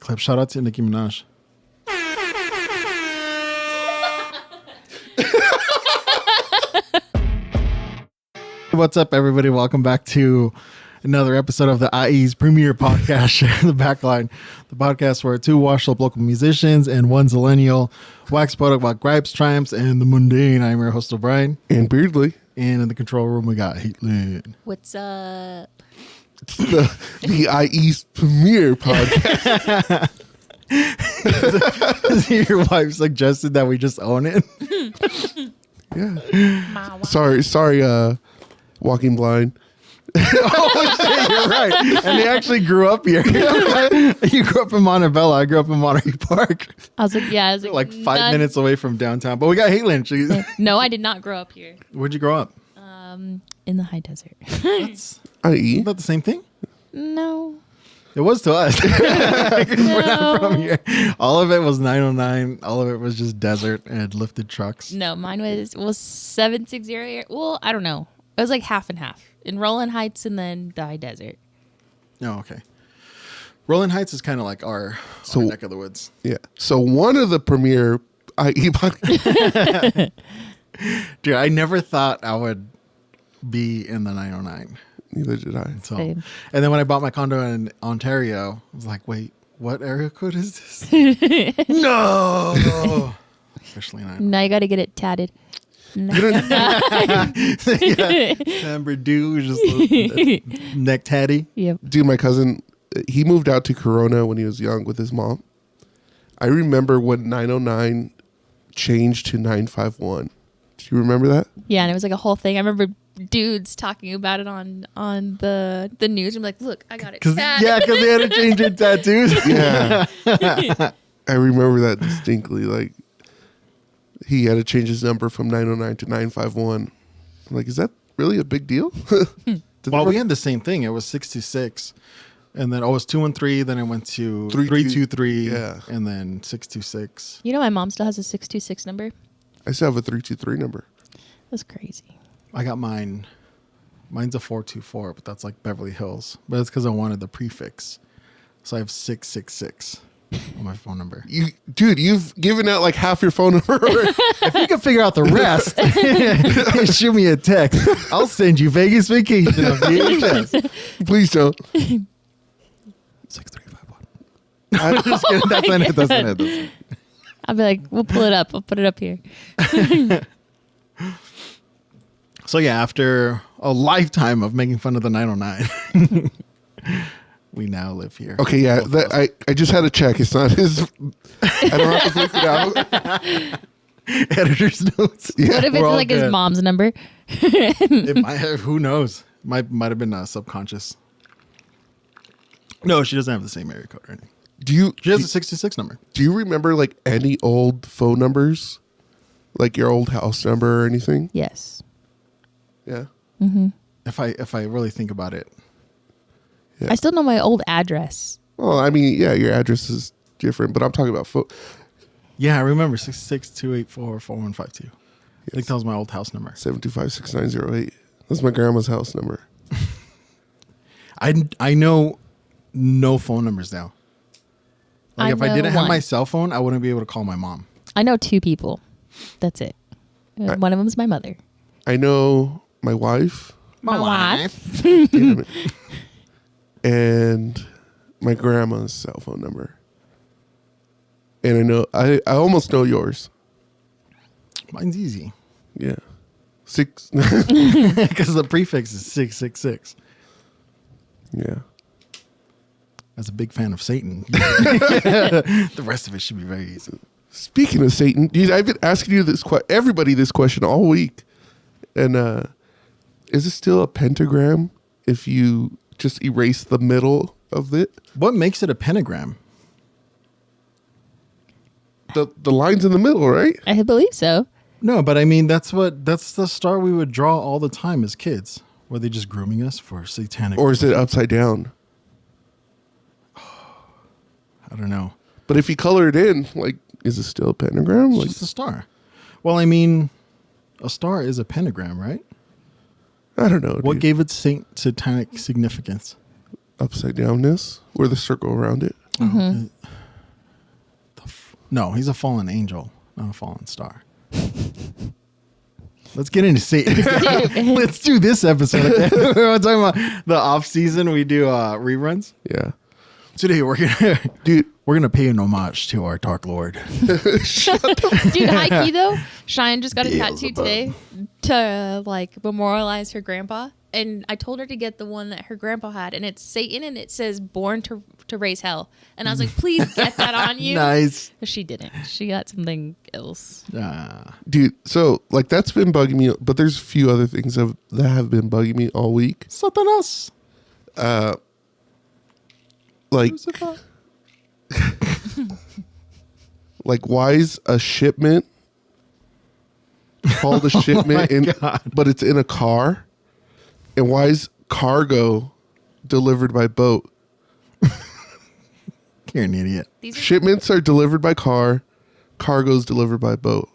clip. Shout out to Nicki Minaj. What's up, everybody? Welcome back to another episode of the IE's premier podcast, The Backline, the podcast where two washed-up local musicians and one zillennial wax poetic about gripes, triumphs, and the mundane. I'm your host, O'Brien. And Beardley. And in the control room, we got Heatlin. What's up? It's the IE's premier podcast. Your wife suggested that we just own it. Yeah. Sorry, Walking Blind. Oh, shit, you're right. And they actually grew up here. You grew up in Montebello. I grew up in Monterey Park. I was like, 5 minutes away from downtown. But we got Heatlin. No, I did not grow up here. Where'd you grow up? In the high desert. That's IE. not the same thing. No. It was to us. 'Cause we're not from here. All of it was 909. All of it was just desert and lifted trucks. No, mine was 760. Well, I don't know. It was like half and half in Roland Heights and then the high desert. Oh, okay. Rolling Heights is kind of like our neck of the woods. Yeah. So one of the premier IE podcasts. Dude, I never thought I would be in the 909. Neither did I. So, Same. and then when I bought my condo in Ontario, I was like, wait, what area code is this? No! Officially 909. Now you got to get it tatted. Amber Dew, just neck tatty. Yep. Dude, my cousin, he moved out to Corona when he was young with his mom. I remember when 909 changed to 951. Do you remember that? Yeah, and it was like a whole thing. I remember dudes talking about it on the news. I'm like, look, I got it tatted. Yeah, because they had to change their tattoos. Yeah. I remember that distinctly. Like, he had to change his number from 909 to 951. I'm like, is that really a big deal? Well, we had the same thing. It was 626. And then it was 213. Then it went to 323. Yeah. And then 626. You know, my mom still has a 626 number. I still have a 323 number. That's crazy. I got mine. Mine's a 424, but that's like Beverly Hills. But it's because I wanted the prefix. So I have 666 on my phone number. Dude, you've given out like half your phone number. If you can figure out the rest, shoot me a text. I'll send you Vegas vacation on VHS. Please don't. 6351. I'm just kidding. That's not it. That's not it. That's not it. I'll be like, we'll pull it up. I'll put it up here. So yeah, after a lifetime of making fun of the 909, we now live here. Okay, yeah. I just had to check. It's not his. I don't have to freak it out. Editor's notes. What if it's We're all like his good. mom's number? It might have, who knows? Might have been subconscious. No, she doesn't have the same area code or anything. She has a 66 number. Do you remember like any old phone numbers, like your old house number or anything? Yes. Yeah. Mm-hmm. If I really think about it. Yeah. I still know my old address. Well, I mean, yeah, your address is different, but I'm talking about phone. Yeah, I remember 662844152. Yes. I think that was my old house number. 7256908. That's my grandma's house number. I know no phone numbers now. Like if I didn't have my cell phone, I wouldn't be able to call my mom. I know two people. That's it. One of them is my mother. I know my wife. My wife. Damn it. And my grandma's cell phone number. And I know I almost know yours. Mine's easy. Yeah. 6. Because the prefix is 666. Yeah. As a big fan of Satan, the rest of it should be very easy. Speaking of Satan, dude, I've been asking you everybody this question all week. And is it still a pentagram if you just erase the middle of it? What makes it a pentagram? The lines in the middle, right? I believe so. No, but I mean that's the star we would draw all the time as kids. Were they just grooming us for satanic? Or is it upside down? I don't know. But if you color it in, like, is it still a pentagram? It's Like, just a star. Well, I mean, a star is a pentagram, right? I don't know. What Dude. gave it satanic significance? Upside downness, or the circle around it? Mm-hmm. No, he's a fallen angel, not a fallen star. Let's get into Satan. Let's do this episode. We're talking about the off season. We do reruns. Yeah. Today we're gonna pay an homage to our Dark Lord. Dude, high key though, Cheyenne just got a tattoo Beelzebub. today to like memorialize her grandpa. And I told her to get the one that her grandpa had, and it's Satan, and it says "Born to raise hell." And I was like, "Please get that on you." Nice. But she didn't. She got something else. Dude, so like that's been bugging me, but there's a few other things that have been bugging me all week. Something else. Like, like why is a shipment called a shipment, but it's in a car? And why is cargo delivered by boat? You're an idiot. These are Shipments are delivered by car, cargo's delivered by boat.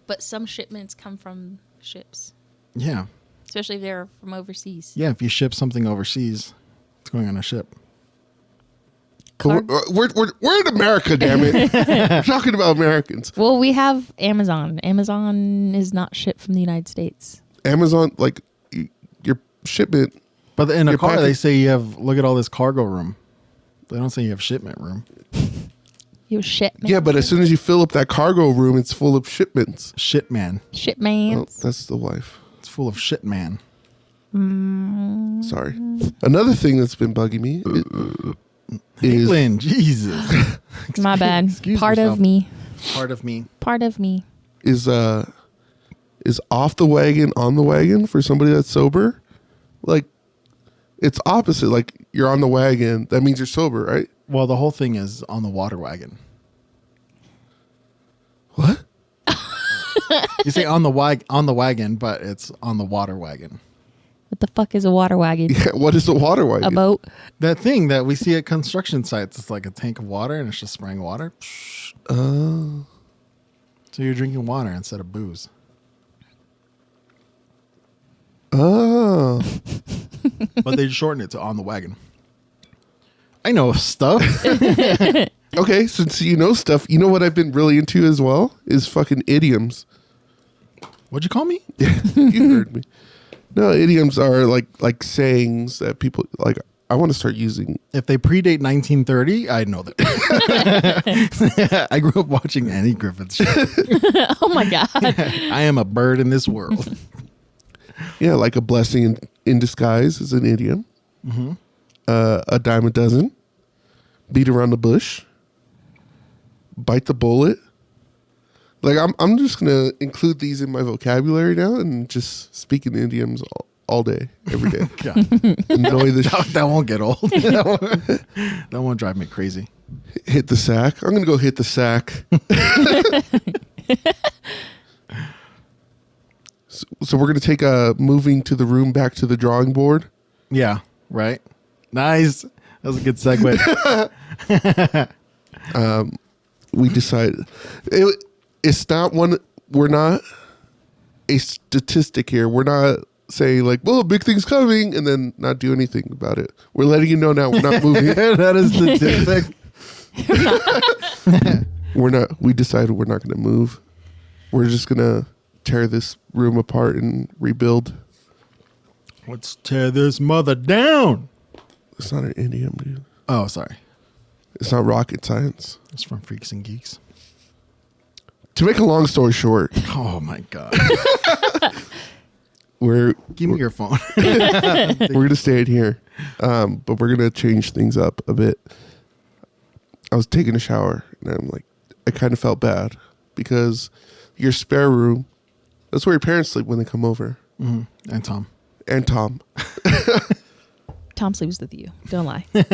But some shipments come from ships, Yeah. especially if they're from overseas. Yeah, if you ship something overseas, it's going on a ship. But we're in America, damn it. We're talking about Americans. Well, we have Amazon. Amazon is not shipped from the United States. Amazon, like your shipment. But in a Your car, package- they say you have, look at all this cargo room. They don't say you have shipment room. You shipment. Yeah, but as soon as you fill up that cargo room, it's full of shipments. Shit man. Oh, Shipments. that's the wife. It's full of shit man. Sorry. Another thing that's been bugging me is Caitlin, Jesus. My bad. Excuse Part yourself. of me. Part of me. Part of me. is off the wagon, on the wagon for somebody that's sober. Like, it's opposite. Like, you're on the wagon, that means you're sober, right? Well, the whole thing is on the water wagon. What? You say on the wagon, but it's on the water wagon. What the fuck is a water wagon? Yeah, what is the water wagon? A boat? That thing that we see at construction sites, it's like a tank of water and it's just spraying water. Oh. So you're drinking water instead of booze. Oh. But they shorten it to on the wagon. I know stuff. Okay, since you know stuff, you know what I've been really into as well? Is fucking idioms. What'd you call me? You heard me. No, idioms are like sayings that people like. I want to start using. If they predate 1930, I know that. I grew up watching Annie Griffith's show. Oh my God. I am a bird in this world. Yeah, like a blessing in disguise is an idiom. A dime a dozen. Beat around the bush. Bite the bullet. Like I'm just gonna include these in my vocabulary now and just speak in idioms all day, every day. Yeah. Annoy the That won't get old. That won't drive me crazy. hit the sack. I'm gonna go hit the sack. So we're gonna take moving to the room back to the drawing board. Yeah, right. Nice. That was a good segue. We decided it's not one. We're not a statistic here. We're not saying like, well, a big thing's coming and then not do anything about it. We're letting you know now we're not moving. That is statistic. We're not. We decided we're not going to move. We're just going to tear this room apart and rebuild. Let's tear this mother down. It's not an idiom, dude. Oh, sorry. It's not rocket science. It's from Freaks and Geeks. To make a long story short, Oh my God. we're Give me your phone. we're going to stay in here, but we're going to change things up a bit. I was taking a shower and I'm like, I kind of felt bad because your spare room, that's where your parents sleep when they come over. And Tom. And Tom. Tom sleeps with you. Don't lie. And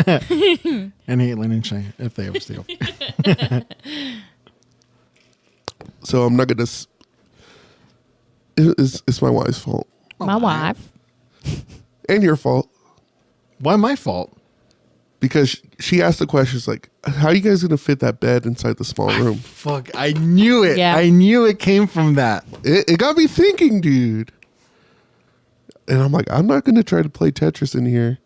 Caitlin and Shay, if they ever stay over. So I'm not going to. It's my wife's fault. My wife. And your fault. Why my fault? Because she asked the questions like, how are you guys going to fit that bed inside the small room? Fuck, I knew it. Yeah. I knew it came from that. It got me thinking, dude. And I'm like, I'm not going to try to play Tetris in here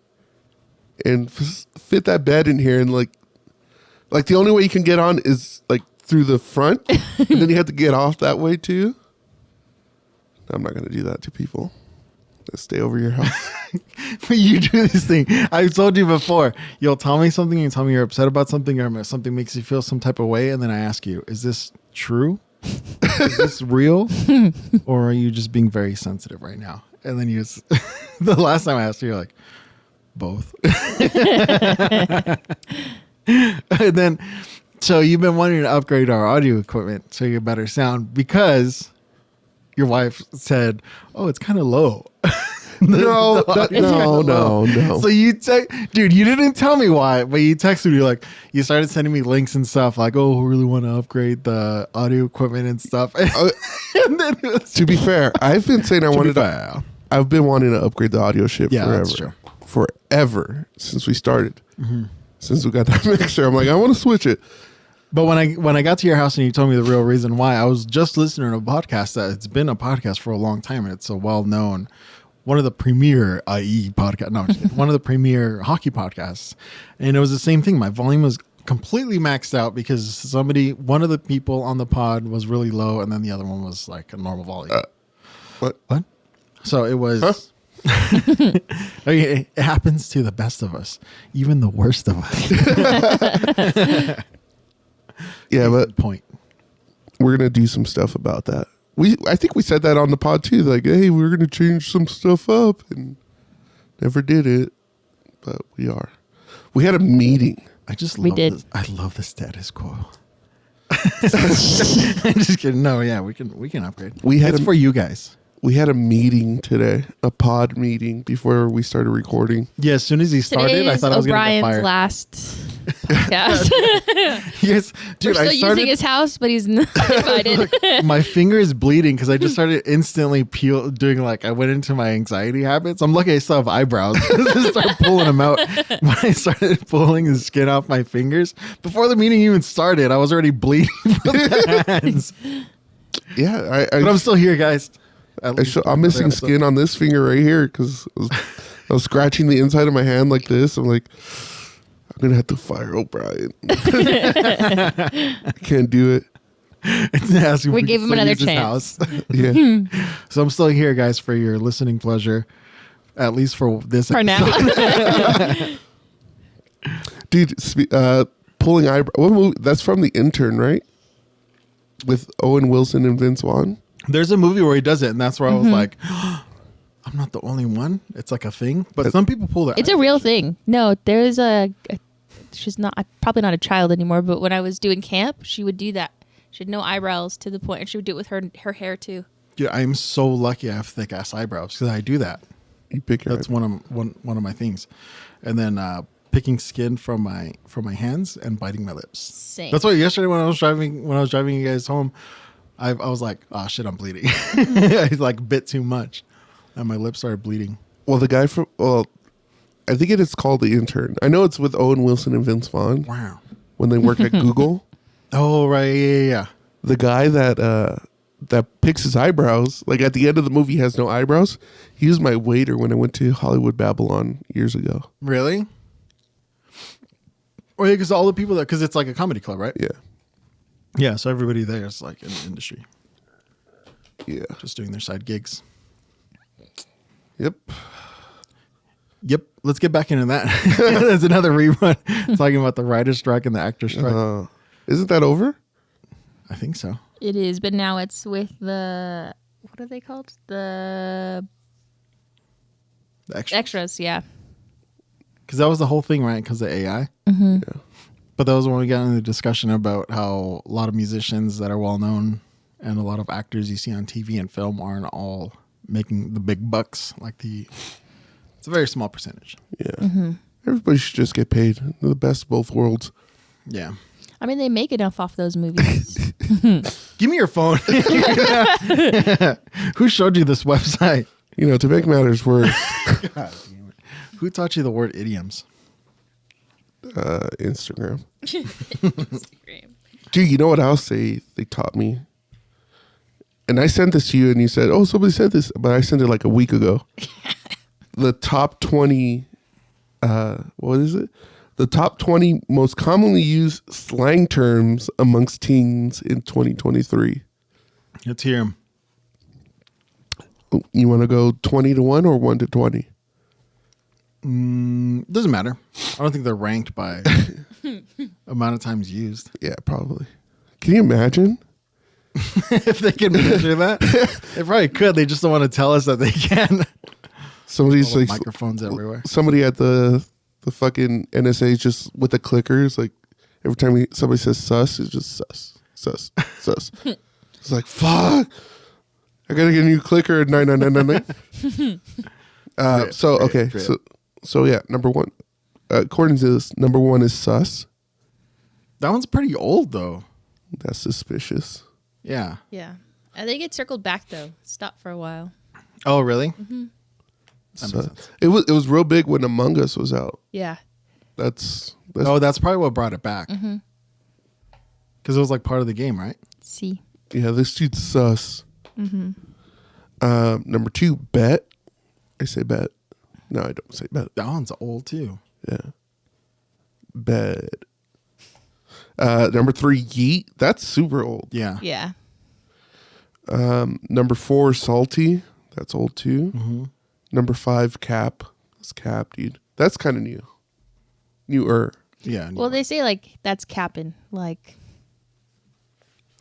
and fit that bed in here. And like Like the only way you can get on is like through the front, and then you have to get off that way too. I'm not gonna do that to people. Let's stay over your house. You do this thing. I've told you before. You'll tell me something, you tell me you're upset about something, or something makes you feel some type of way, and then I ask you, is this true? Is this real? Or are you just being very sensitive right now? And then the last time I asked you, you're like, both. And then, so you've been wanting to upgrade our audio equipment so you get better sound because your wife said, oh, it's kind of low. No. So dude, you didn't tell me why, but you texted me like, you started sending me links and stuff like, oh, we really want to upgrade the audio equipment and stuff. And then To be fair, I've been saying I've been wanting to upgrade the audio shit that's true. forever since we started. Since we got that mixer, I'm like, I want to switch it. But when I got to your house and you told me the real reason why, I was just listening to a podcast that it's been a podcast for a long time and it's a well-known, one of the premier IE podcast. No, one of the premier hockey podcasts. And it was the same thing. My volume was completely maxed out because one of the people on the pod was really low and then the other one was like a normal volume. What? So it was... Huh? Okay, it happens to the best of us, even the worst of us. Yeah, but point. We're gonna do some stuff about that. I think we said that on the pod too. Like, hey, we're gonna change some stuff up, and never did it, but we are. We had a meeting. I love the status quo. I'm just kidding. No, yeah, we can upgrade. It's for you guys. We had a meeting today, a pod meeting before we started recording. Yeah, as soon as he started, I thought I was going to get fired. Last podcast. Yes, dude, We're still using his house, but he's not invited. Look, my finger is bleeding because I just started instantly doing like I went into my anxiety habits. I'm lucky I still have eyebrows. I just started pulling them out. When I started pulling the skin off my fingers before the meeting even started, I was already bleeding from the hands. Yeah, but I'm still here, guys. I'm missing skin on this finger right here because I was scratching the inside of my hand like this. I'm like, I'm gonna have to fire O'Brien. I can't do it. We gave him another chance. Yeah. So I'm still here, guys, for your listening pleasure, at least for this. For now. Dude, pulling eyebrow. What movie? That's from The Intern, right? With Owen Wilson and Vince Vaughn. There's a movie where he does it, and that's where I was like, I'm not the only one. It's like a thing. But some people pull that. It's a real thing. No, there's she's not, probably not a child anymore, but when I was doing camp, she would do that. She had no eyebrows to the point, and she would do it with her hair too. Dude, I'm so lucky I have thick ass eyebrows because I do that. You pick your That's one of my things. And then picking skin from my hands and biting my lips. Same. That's why yesterday when I was driving you guys home, I was like, oh shit, I'm bleeding. I like bit too much and my lips started bleeding. Well, the guy I think it is called The Intern. I know it's with Owen Wilson and Vince Vaughn. Wow. When they work at Google. Oh, right. Yeah. The guy that picks his eyebrows, like at the end of the movie, he has no eyebrows. He was my waiter when I went to Hollywood Babylon years ago. Really? Oh, yeah, because all the people because it's like a comedy club, right? Yeah. Yeah, so everybody there is like in the industry. Yeah. Just doing their side gigs. Yep. Let's get back into that. There's another rerun talking about the writer's strike and the actor's strike. Isn't that over? I think so. It is, but now it's with what are they called? The extras, yeah. Because that was the whole thing, right? Because of AI. Mm-hmm. Yeah. But that was when we got into the discussion about how a lot of musicians that are well known and a lot of actors you see on TV and film aren't all making the big bucks. It's a very small percentage. Yeah. Mm-hmm. Everybody should just get paid. They're the best of both worlds. Yeah. I mean, they make enough off those movies. Give me your phone. Who showed you this website? To make matters worse. God damn it. Who taught you the word idioms? Instagram. Instagram. Dude, you know what else they taught me? And I sent this to you and you said, oh, somebody said this, but I sent it like a week ago. The top 20, what is it? The top 20 most commonly used slang terms amongst teens in 2023. Let's hear him. You want to go 20 to 1 or 1 to 20? Doesn't matter. I don't think they're ranked by amount of times used. Yeah, probably. Can you imagine? If they can measure that, they probably could. They just don't want to tell us that they can. Somebody's All the like microphones everywhere. somebody at the fucking NSA just with the clickers, like every time somebody says sus, it's just sus. It's like, fuck, I gotta get a new clicker at 9999. So yeah, number one, according to this, number one is sus. That one's pretty old though. That's suspicious. Yeah. I think it circled back though. Stopped for a while. Oh, really? Mm-hmm. So, it was real big when Among Us was out. Yeah. That's That's probably what brought it back. Mm-hmm. Because it was like part of the game, right? See. yeah, this dude's sus. Mm-hmm. Number two, bet. I say bet. No, I don't say bet. That one's old too. Yeah. Bet. Number three, yeet. That's super old. Yeah. Yeah. Number four, salty. That's old too. Mm-hmm. Number five, cap. That's cap, dude. That's kind of new. Newer. Yeah. Well, they say like that's capping. Like.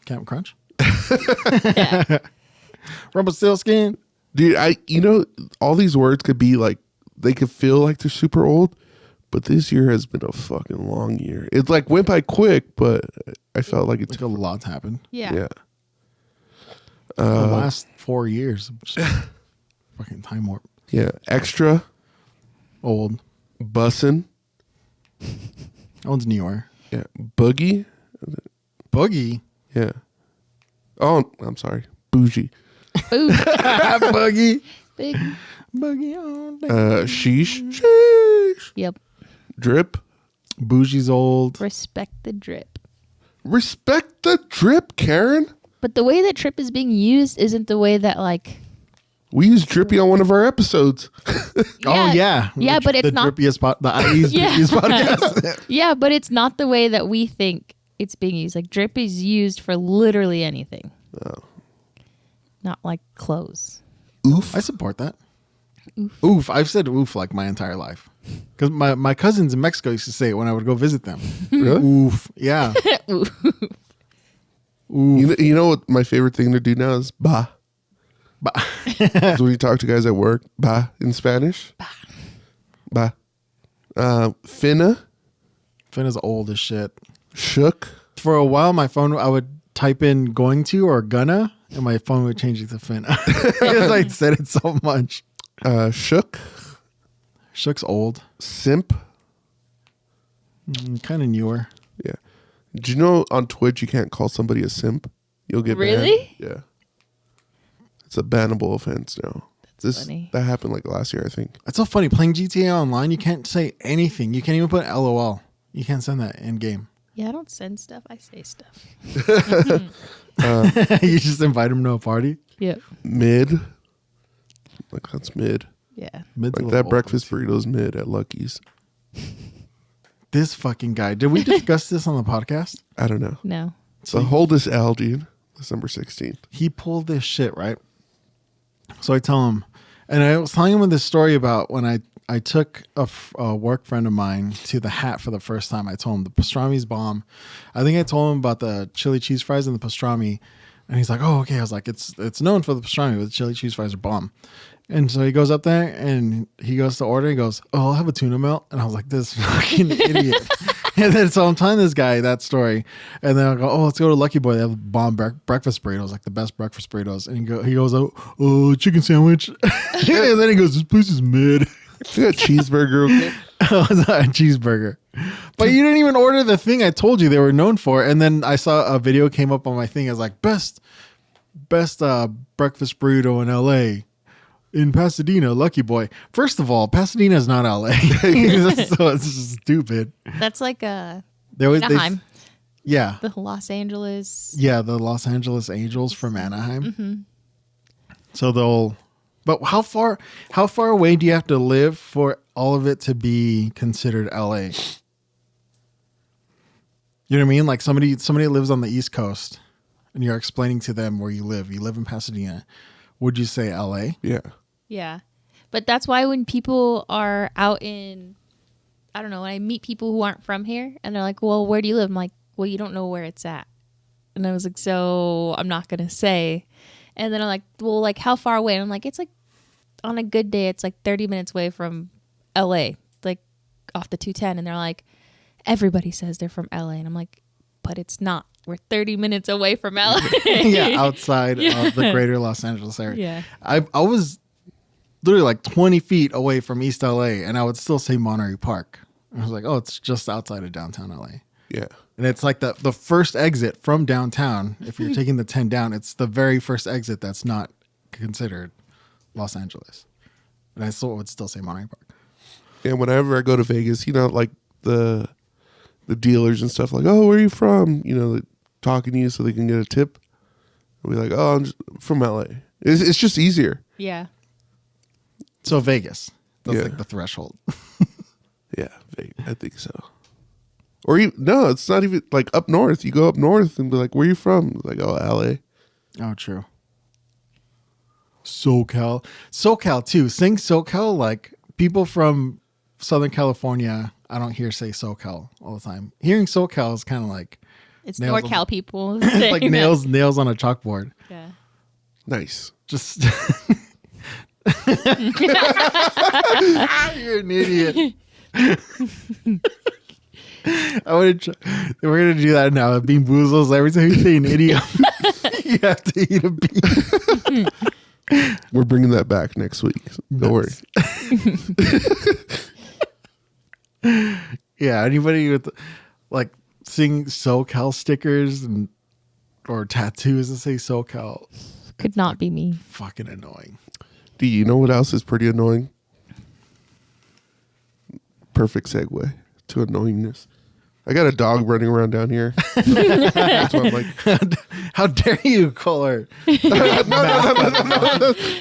Camp Crunch. Yeah. Rumpelstiltskin. Dude, all these words could be like, they could feel like they're super old, but this year has been a fucking long year. It like went by quick, but I felt like it's Like a lot's happened. Yeah. yeah. The last 4 years. Just fucking time warp. Yeah. Extra, Old. bussin', That one's newer. yeah. Boogie, Boogie. yeah. Oh, I'm sorry. Bougie. Ooh. Boogie. Big. Boogie on day. Sheesh. Sheesh. Yep. Drip. Bougie's old. Respect the drip. Respect the drip, Karen. But the way that drip is being used isn't the way that like. We used drippy on one of our episodes. Oh yeah. Yeah, but it's the not. drippiest the IE's Yeah. drippiest podcast. Yeah, but it's not the way that we think it's being used. Like drip is used for literally anything. Oh. Not like clothes. Oof. I support that. Oof. I've said oof like my entire life. Because my cousins in Mexico used to say it when I would go visit them. Really? Oof. Yeah. Ooh. Oof. You know what my favorite thing to do now is bah. Bah. So when you talk to guys at work, bah in Spanish. Bah. Finna. Finn is old as shit. Shook. For a while, my phone, I would type in going to or gonna, and my phone would change it to Finn. Because I said it so much. Shook. Shook's old. Simp. Kind of newer. Yeah. Do you know on Twitch you can't call somebody a simp? You'll get Really? banned. Yeah. It's a bannable offense now. That's funny. That happened like last year, I think. It's so funny. Playing GTA Online, you can't say anything. You can't even put LOL. You can't send that in game. Yeah, I don't send stuff. I say stuff. You just invite them to a party. Yep. Mid. Like that's mid. Yeah. Mid's a Like little that old. breakfast burrito's mid at Lucky's. This fucking guy. Did we discuss this on the podcast? I don't know. No. So hold this L, dude. December 16th. He pulled this shit, right? So I tell him, and I was telling him this story about when I took a work friend of mine to the Hat for the first time. I told him the pastrami's bomb. I think I told him about the chili cheese fries and the pastrami, and he's like, "Oh, okay." I was like, "It's known for the pastrami, but the chili cheese fries are bomb." And so he goes up there and he goes to order. He goes, "Oh, I'll have a tuna melt." And I was like, "This fucking idiot." And then so I'm telling this guy that story, and then I go, "Oh, let's go to Lucky Boy. They have bomb breakfast burritos, like the best breakfast burritos." And he goes, "Oh, chicken sandwich." And then he goes, "This place is mid." You got cheeseburger, okay? Oh, it's not a cheeseburger. But you didn't even order the thing I told you they were known for. And then I saw a video came up on my thing as like best breakfast burrito in LA. In Pasadena, Lucky Boy. First of all, Pasadena is not LA. So it's just stupid. That's like They always Anaheim. yeah. The Los Angeles. Yeah, the Los Angeles Angels from Anaheim. Mm-hmm. So but how far away do you have to live for all of it to be considered LA? You know what I mean? Like somebody lives on the East Coast and you're explaining to them where you live. You live in Pasadena. Would you say LA? Yeah. Yeah. But that's why when people are out in, I don't know, when I meet people who aren't from here and they're like, well, where do you live? I'm like, well, you don't know where it's at. And I was like, so I'm not going to say. And then I'm like, well, like how far away? And I'm like, it's like on a good day, it's like 30 minutes away from LA, like off the 210. And they're like, everybody says they're from LA. And I'm like, but it's not. We're 30 minutes away from LA. Yeah, outside of the greater Los Angeles area. Yeah. I was literally like 20 feet away from East LA and I would still say Monterey Park. I was like, oh, it's just outside of downtown LA. Yeah. And it's like the first exit from downtown. If you're taking the 10 down, it's the very first exit that's not considered Los Angeles. And I still would still say Monterey Park. And whenever I go to Vegas, like the dealers and stuff, like, oh, where are you from? Like, talking to you so they can get a tip. I'll be like, oh, I'm just from LA. It's just easier. Yeah. So Vegas. That's Yeah. like the threshold. Yeah, I think so. Or no, it's not even like up north. You go up north and be like, where are you from? Like, oh, LA. Oh, true. SoCal too. Saying SoCal, like people from Southern California, I don't hear say SoCal all the time. Hearing SoCal is kind of like It's nails NorCal people. like nails on a chalkboard. Yeah. Nice. Just you're an idiot. We're gonna do that now. Bean boozles. Every time you say an idiom, you have to eat a bean. We're bringing that back next week. Don't worry. Yeah, anybody with like seeing SoCal stickers or tattoos that say SoCal, Could not be me. fucking annoying. Do you know what else is pretty annoying? Perfect segue to annoyingness. I got a dog running around down here. That's why I'm like, How dare you call her? no.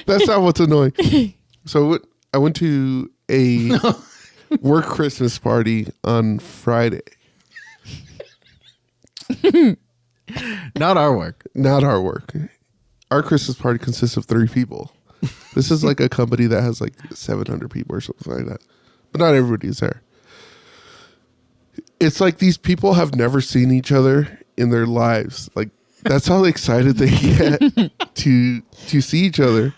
That's not what's annoying. So I went to a work Christmas party on Friday. Not our work. Not our work. Our Christmas party consists of 3 people. This is like a company that has like 700 people or something like that. But not everybody's there. It's like these people have never seen each other in their lives. Like that's how excited they get to see each other.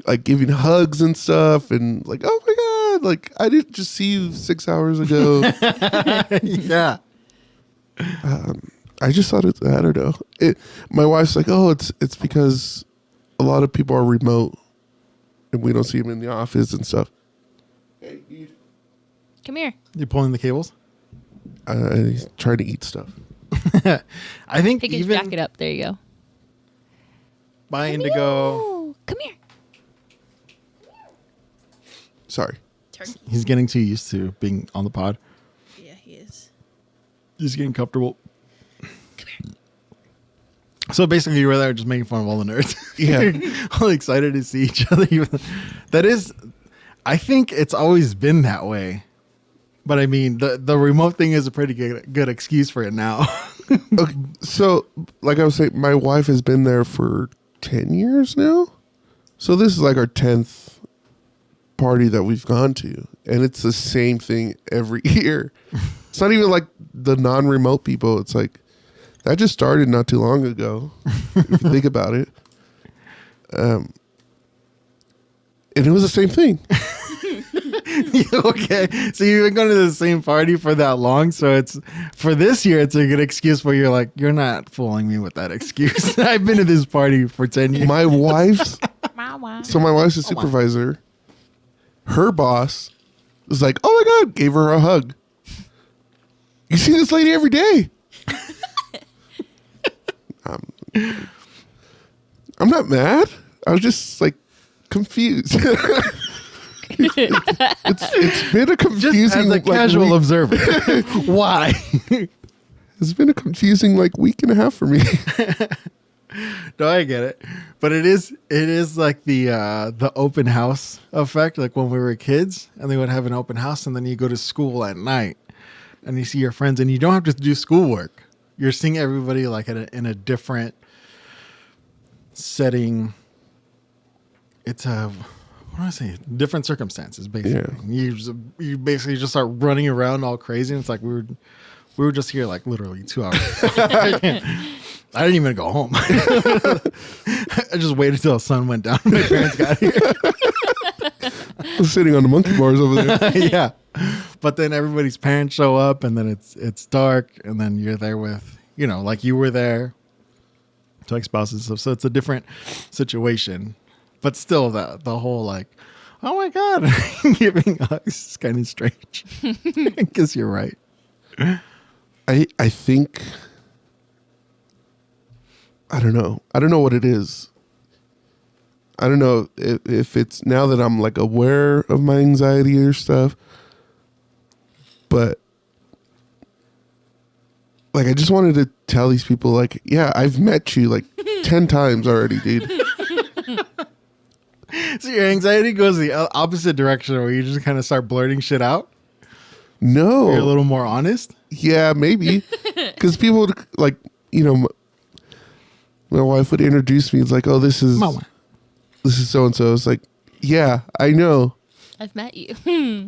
Like giving hugs and stuff and like, oh my God, like I didn't just see you 6 hours ago. Yeah. I just thought I don't know. My wife's like, oh, it's because a lot of people are remote and we don't see them in the office and stuff. Hey, Come here. You pulling the cables? he's trying to eat stuff. I think Pick his even jacket up. There you go. my Indigo, Ooh, come here. Sorry. Turkey. he's getting too used to being on the pod. Yeah, he is. He's getting comfortable. So basically, you were there just making fun of all the nerds. Yeah. All excited to see each other. That is, I think it's always been that way. But I mean, the remote thing is a pretty good excuse for it now. Okay, so like I was saying, my wife has been there for 10 years now. So this is like our 10th party that we've gone to. And it's the same thing every year. It's not even like the non-remote people. It's like, that just started not too long ago, if you think about it. And it was the same thing. Okay, so you've been going to the same party for that long, so it's for this year it's a good excuse where you're like, you're not fooling me with that excuse. I've been to this party for 10 years. My wife's Wow. my wife's a supervisor. Her boss was like, oh my God, gave her a hug. You see this lady every day. I'm not mad. I was just like confused. It's been a confusing Just as a like, casual week. observer. Why? It's been a confusing like week and a half for me. No, I get it, but it is like the open house effect. Like when we were kids, and they would have an open house, and then you go to school at night, and you see your friends, and you don't have to do schoolwork. You're seeing everybody like in a different setting. It's what do I say? Different circumstances, basically. Yeah. You basically just start running around all crazy. And it's like we were just here like literally 2 hours. I didn't even go home. I just waited till the sun went down. My parents got here. I was sitting on the monkey bars over there. Yeah, but then everybody's parents show up, and then it's dark, and then you're there with like you were there, to like spouses and stuff. So it's a different situation, but still the whole like, oh my god, giving hugs is kind of strange. I guess you're right. I think I don't know what it is. I don't know if it's now that I'm like aware of my anxiety or stuff, but like I just wanted to tell these people like, yeah, I've met you like 10 times already, dude. So your anxiety goes the opposite direction, where you just kind of start blurting shit out. No, You're a little more honest. yeah, maybe because people would, like, my wife would introduce me. It's like, oh, this is Mama. This is so and so. It's like, yeah, I know. I've met you.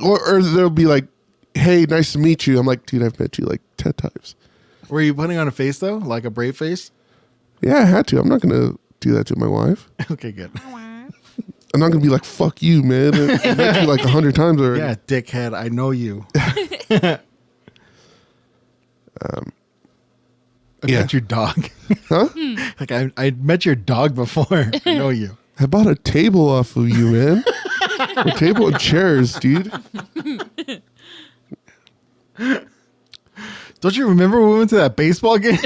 Or they'll be like, hey, nice to meet you. I'm like, dude, I've met you like 10 times. Were you putting on a face though, like a brave face? Yeah, I had to. I'm not gonna do that to my wife. Okay, good. I'm not gonna be like, fuck you, man. I've met you like 100 times already. Yeah, dickhead. I know you. I Yeah. met your dog. Huh? Like I met your dog before. I know you. I bought a table off of you, man. A table and chairs, dude. Don't you remember when we went to that baseball game?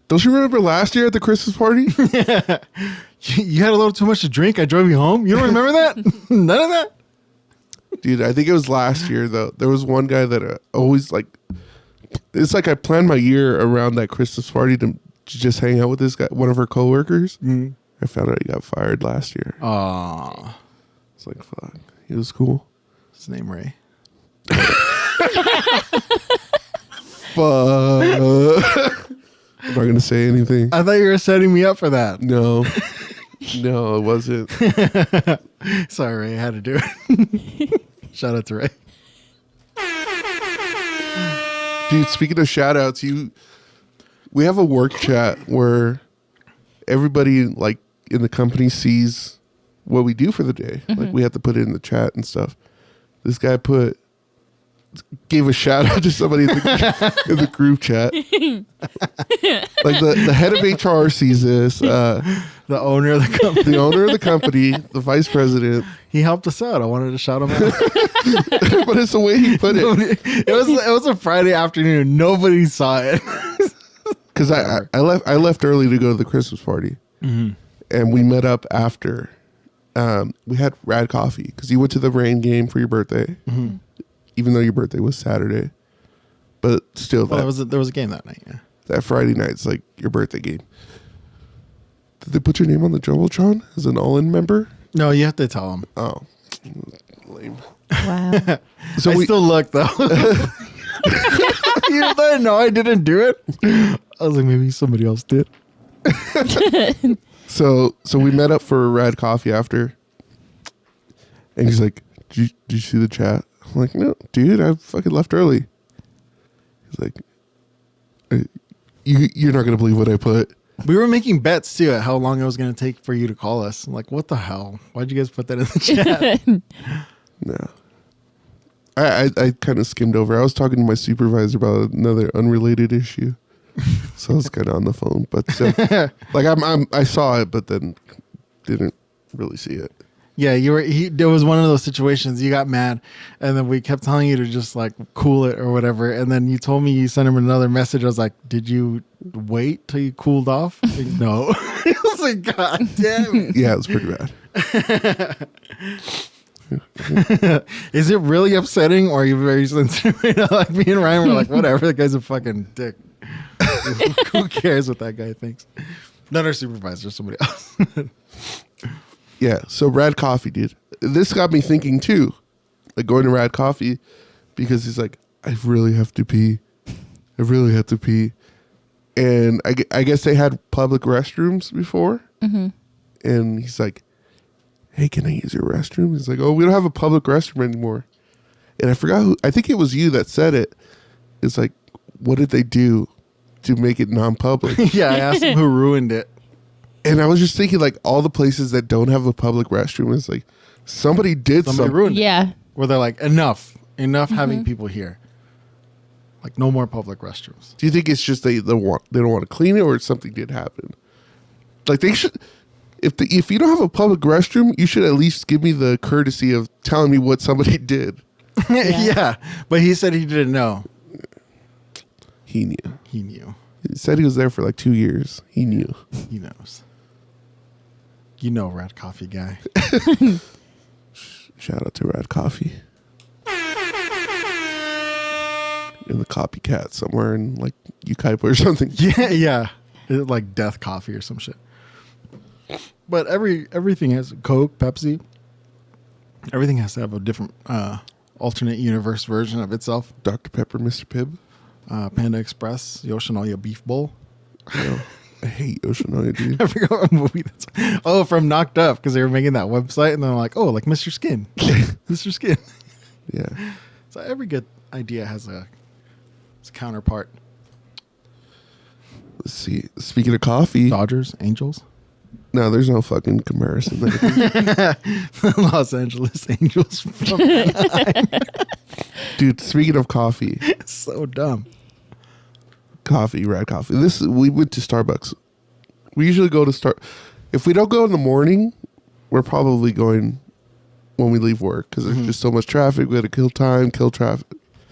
Don't you remember last year at the Christmas party? You had a little too much to drink. I drove you home. You don't remember that? None of that? Dude, I think it was last year, though. There was one guy that always, like, it's like I planned my year around that Christmas party to just hang out with this guy, one of our coworkers. Mm. I found out he got fired last year. Aw. It's like, fuck. He was cool. His name Ray. Fuck. I'm not going to say anything. I thought you were setting me up for that. No. No, it wasn't. Sorry, Ray. I had to do it. Shout out to Ray. Dude, speaking of shout outs, we have a work chat where everybody like in the company sees what we do for the day. Mm-hmm. Like we have to put it in the chat and stuff. This guy gave a shout out to somebody in the group chat. Like the head of HR sees this, The owner of the company. the owner of the company, the vice president. He helped us out. I wanted to shout him out. But it's the way he put it. It was a Friday afternoon. Nobody saw it. Because I left early to go to the Christmas party, and we met up after. We had rad coffee because you went to the Rain game for your birthday, even though your birthday was Saturday. But still, Well, there was a game that night. Yeah. that Friday night's like your birthday game. Did they put your name on the Jumbotron as an all-in member? No, you have to tell him. Oh, lame. Wow. So I still look though. You didn't know I didn't do it. I was like, maybe somebody else did. So we met up for a rad coffee after, and he's like, did you see the chat? I'm like, no, dude, I fucking left early. He's like, you're not gonna believe what I put. We were making bets too at how long it was going to take for you to call us. I'm like, what the hell? Why'd you guys put that in the chat? No, I kind of skimmed over. I was talking to my supervisor about another unrelated issue, so I was kind of on the phone. But like I saw it, but then didn't really see it. Yeah, you were. There was one of those situations. You got mad, and then we kept telling you to just like cool it or whatever. And then you told me you sent him another message. I was like, "Did you wait till you cooled off?" Like, no. I was like, "God damn it!" Yeah, it was pretty bad. Is it really upsetting, or are you very sensitive? Like me and Ryan were like, "Whatever, the guy's a fucking dick." Who cares what that guy thinks? Not our supervisor, somebody else. Yeah, so Rad Coffee, dude. This got me thinking too, like going to Rad Coffee, because he's like, I really have to pee. I really have to pee. And I guess they had public restrooms before. Mm-hmm. And he's like, hey, can I use your restroom? He's like, oh, we don't have a public restroom anymore. And I forgot who, I think it was you that said it. It's like, what did they do to make it non-public? Yeah, I asked him who ruined it. And I was just thinking, like, all the places that don't have a public restroom, it's like, somebody did Somebody something. ruined it. Yeah. Where they're like, enough having people here. Like, no more public restrooms. Do you think it's just they don't want to clean it, or something did happen? Like, they should, if you don't have a public restroom, you should at least give me the courtesy of telling me what somebody did. Yeah, but he said he didn't know. He knew. He knew. He said he was there for like 2 years. He knew. He knows. You know, Red Coffee guy. Shout out to Rad Coffee. And the copycat somewhere in like Ukaipa or something. Yeah. It's like Death Coffee or some shit. But everything has Coke, Pepsi. Everything has to have a different alternate universe version of itself. Dr. Pepper, Mr. Pibb. Panda Express, Yoshinoya Beef Bowl. Yo, I hate Yoshinoya, dude. I forgot what movie that's. Oh, from Knocked Up, because they were making that website, and they're like, oh, like Mr. Skin. Mr. Skin. Yeah. So every good idea has its counterpart. Let's see. Speaking of coffee, Dodgers, Angels. no, there's no fucking comparison there. Los Angeles Angels. From Dude, speaking of coffee, so dumb. Rad Coffee. We went to Starbucks. We usually go to if we don't go in the morning, we're probably going when we leave work because there's just so much traffic. We got to kill time, kill traffic,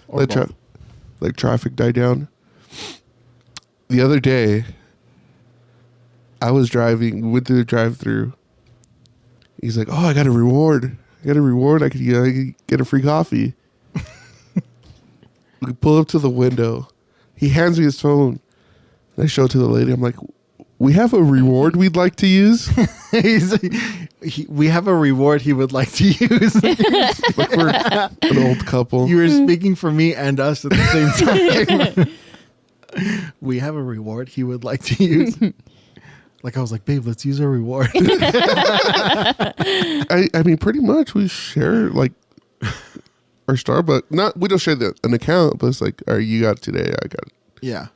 Or both. let traffic die down. The other day, I was driving. We went through the drive-through. He's like, "Oh, I got a reward. I could get a free coffee." We pull up to the window. He hands me his phone. And I show it to the lady. I'm like, we have a reward we'd like to use. We have a reward he would like to use. Like we're an old couple. You were speaking for me and us at the same time. We have a reward he would like to use. Like I was like, babe, let's use a reward. I mean, pretty much we share like our Starbucks. We don't share an account, but it's like, all right, you got it today. I got it. Yeah.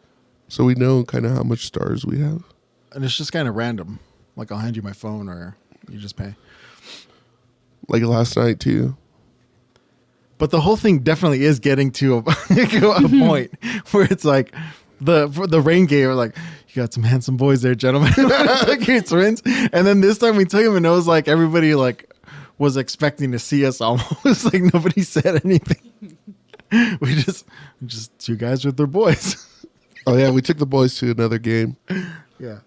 So we know kind of how much stars we have. And it's just kind of random. Like I'll hand you my phone or you just pay. Like last night too. But the whole thing definitely is getting to a point where it's like the rain game. We're like, you got some handsome boys there, gentlemen. Took your twins. And then this time we took him and it was like everybody like was expecting to see us almost. Like nobody said anything. We just two guys with their boys. Oh yeah, we took the boys to another game. Yeah.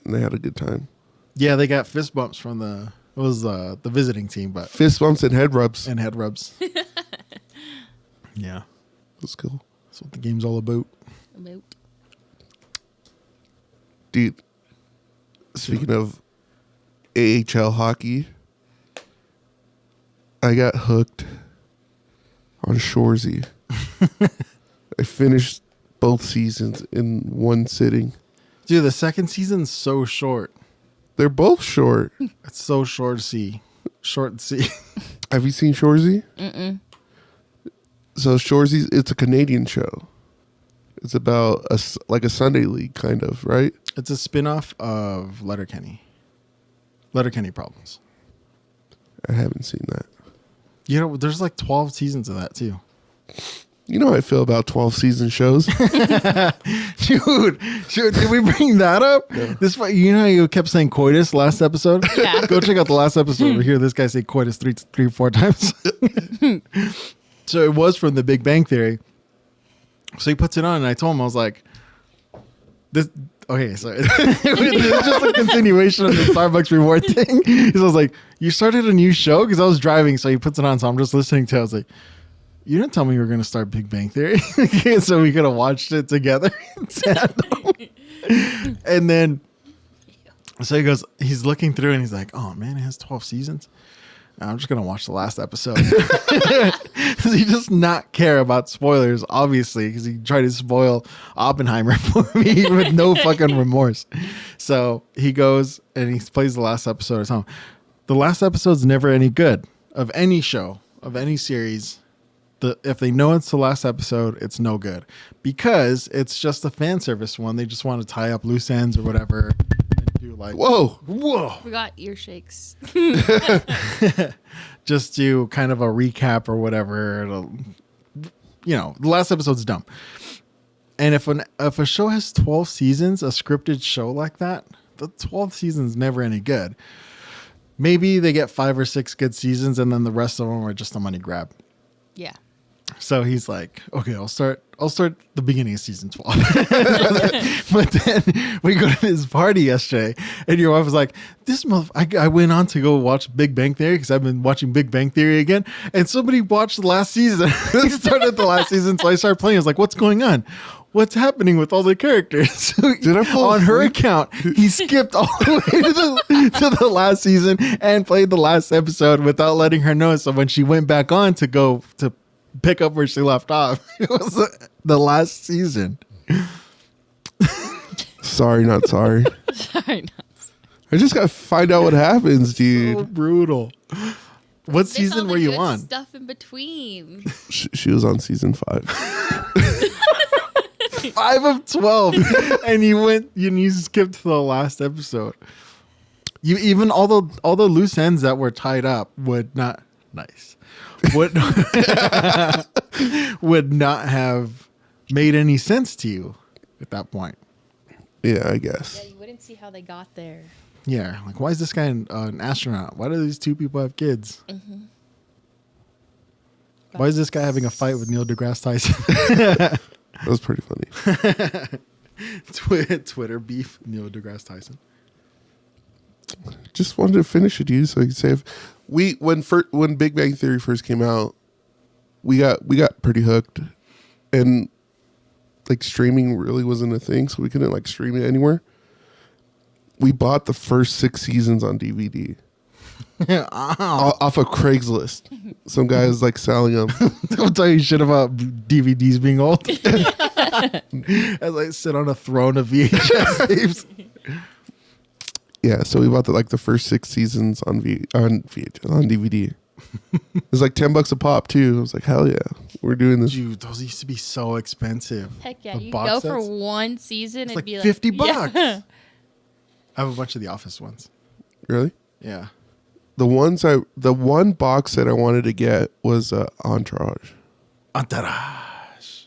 And they had a good time. Yeah, they got fist bumps from the visiting team, but Fist bumps and head rubs. and head rubs. Yeah. That's cool. That's what the game's all about. Dude, speaking of AHL hockey, I got hooked on Shoresy. I finished both seasons in one sitting. Dude, the second season's so short. They're both short. It's so short to see. Short to see. Have you seen Shoresy? Mm-mm. So Shoresy, it's a Canadian show. It's about a Sunday League kind of, right? It's a spin-off of Letterkenny. Letterkenny Problems. I haven't seen that. You know, there's like 12 seasons of that too. You know how I feel about 12-season shows. Dude, did we bring that up? Yeah. You know how you kept saying coitus last episode? Yeah. Go check out the last episode. We hear this guy say coitus three, 4 times. So it was from the Big Bang Theory. So he puts it on and I told him, I was like, this. Okay, so it's just a continuation of the Starbucks reward thing. Because I was like, you started a new show? Because I was driving, so he puts it on, so I'm just listening to it. I was like, you didn't tell me you were going to start Big Bang Theory. So we could have watched it together. And then, so he goes, he's looking through and he's like, oh man, it has 12 seasons. I'm just gonna watch the last episode. He does not care about spoilers, obviously, because he tried to spoil Oppenheimer for me with no fucking remorse. So he goes and he plays the last episode of something. The last episode's never any good of any show, of any series. If they know it's the last episode, it's no good because it's just a fan service one. They just want to tie up loose ends or whatever and do like Whoa. We got ear shakes. just do kind of a recap or whatever. The last episode's dumb. And if a show has 12 seasons, a scripted show like that, the 12th season's never any good. Maybe they get 5 or 6 good seasons and then the rest of them are just a money grab. Yeah. So he's like, okay, I'll start the beginning of season 12. But then we go to this party yesterday and your wife was like, I went on to go watch Big Bang Theory because I've been watching Big Bang Theory again. And somebody watched the last season. He started the last season. So I started playing. I was like, what's going on? What's happening with all the characters? Did I fall on her asleep? account, he skipped all the way to the last season and played the last episode without letting her know. So when she went back on to go to pick up where she left off, it was the last season. Sorry, not sorry. Sorry. I just gotta find out what happens, So dude. brutal. What They saw season the were you good on? Stuff in between. She was on season 5. 5 of 12, and you skipped to the last episode. You even all the loose ends that were tied up would not would not have made any sense to you at that point. Yeah, I guess. Yeah, you wouldn't see how they got there. Yeah, like why is this guy an astronaut? Why do these two people have kids? Mm-hmm. Why is this guy having a fight with Neil deGrasse Tyson? That was pretty funny. Twitter beef, Neil deGrasse Tyson. Just wanted to finish it, dude, so I could say when Big Bang Theory first came out, we got pretty hooked, and like streaming really wasn't a thing, so we couldn't like stream it anywhere. We bought the first 6 seasons on DVD off of Craigslist. Some guy is like selling them. Don't tell you shit about DVDs being old. As I sit on a throne of VHS tapes. Yeah, so we bought the first 6 seasons on DVD. It was like $10 a pop too. I was like, hell yeah, we're doing this. Dude, those used to be so expensive. Heck yeah, The you box go for sets? one season, It's it'd like be $50. Yeah. I have a bunch of the Office ones. Really? Yeah. The one box set I wanted to get was Entourage. Entourage.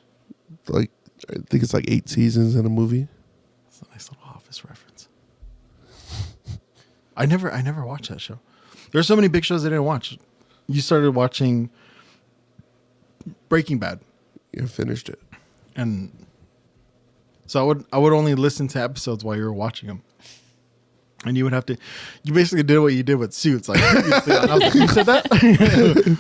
Like I think it's like 8 seasons in a movie. That's a nice little Office reference. I never watched that show. There's so many big shows I didn't watch. You started watching Breaking Bad, Yeah, finished it. and so I would only listen to episodes while you were watching them. And you basically did what you did with Suits. Like, you said that?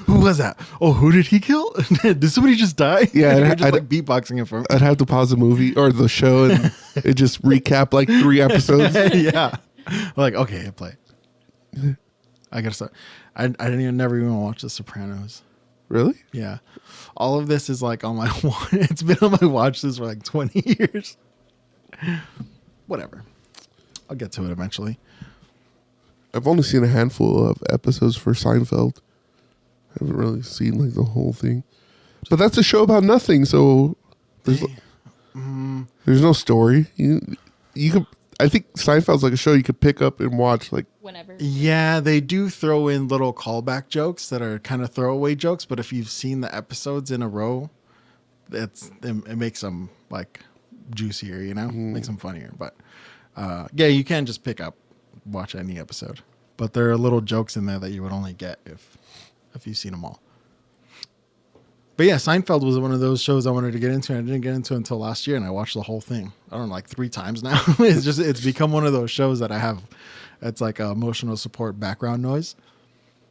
Who was that? Oh, who did he kill? Did somebody just die? Yeah, You're just I'd- like beatboxing it for him. I'd have to pause the movie or the show and it just recap like 3 episodes. Yeah. Like, okay, hit play. I gotta start. I never even watch The Sopranos. Really? Yeah. All of this is like on my it's been on my watch list for like 20 years. Whatever. I'll get to it eventually. I've only seen a handful of episodes for Seinfeld. I haven't really seen like the whole thing. But that's a show about nothing, so there's no story. You could I think Seinfeld's like a show you could pick up and watch like Whenever. Yeah, they do throw in little callback jokes that are kind of throwaway jokes, but if you've seen the episodes in a row, it makes them like juicier, you know? Makes them funnier. But yeah, you can just watch any episode. But there are little jokes in there that you would only get if you've seen them all. But yeah, Seinfeld was one of those shows I wanted to get into, and I didn't get into it until last year, and I watched the whole thing. I don't know, like 3 times now. It's become one of those shows that I have. It's like a emotional support background noise.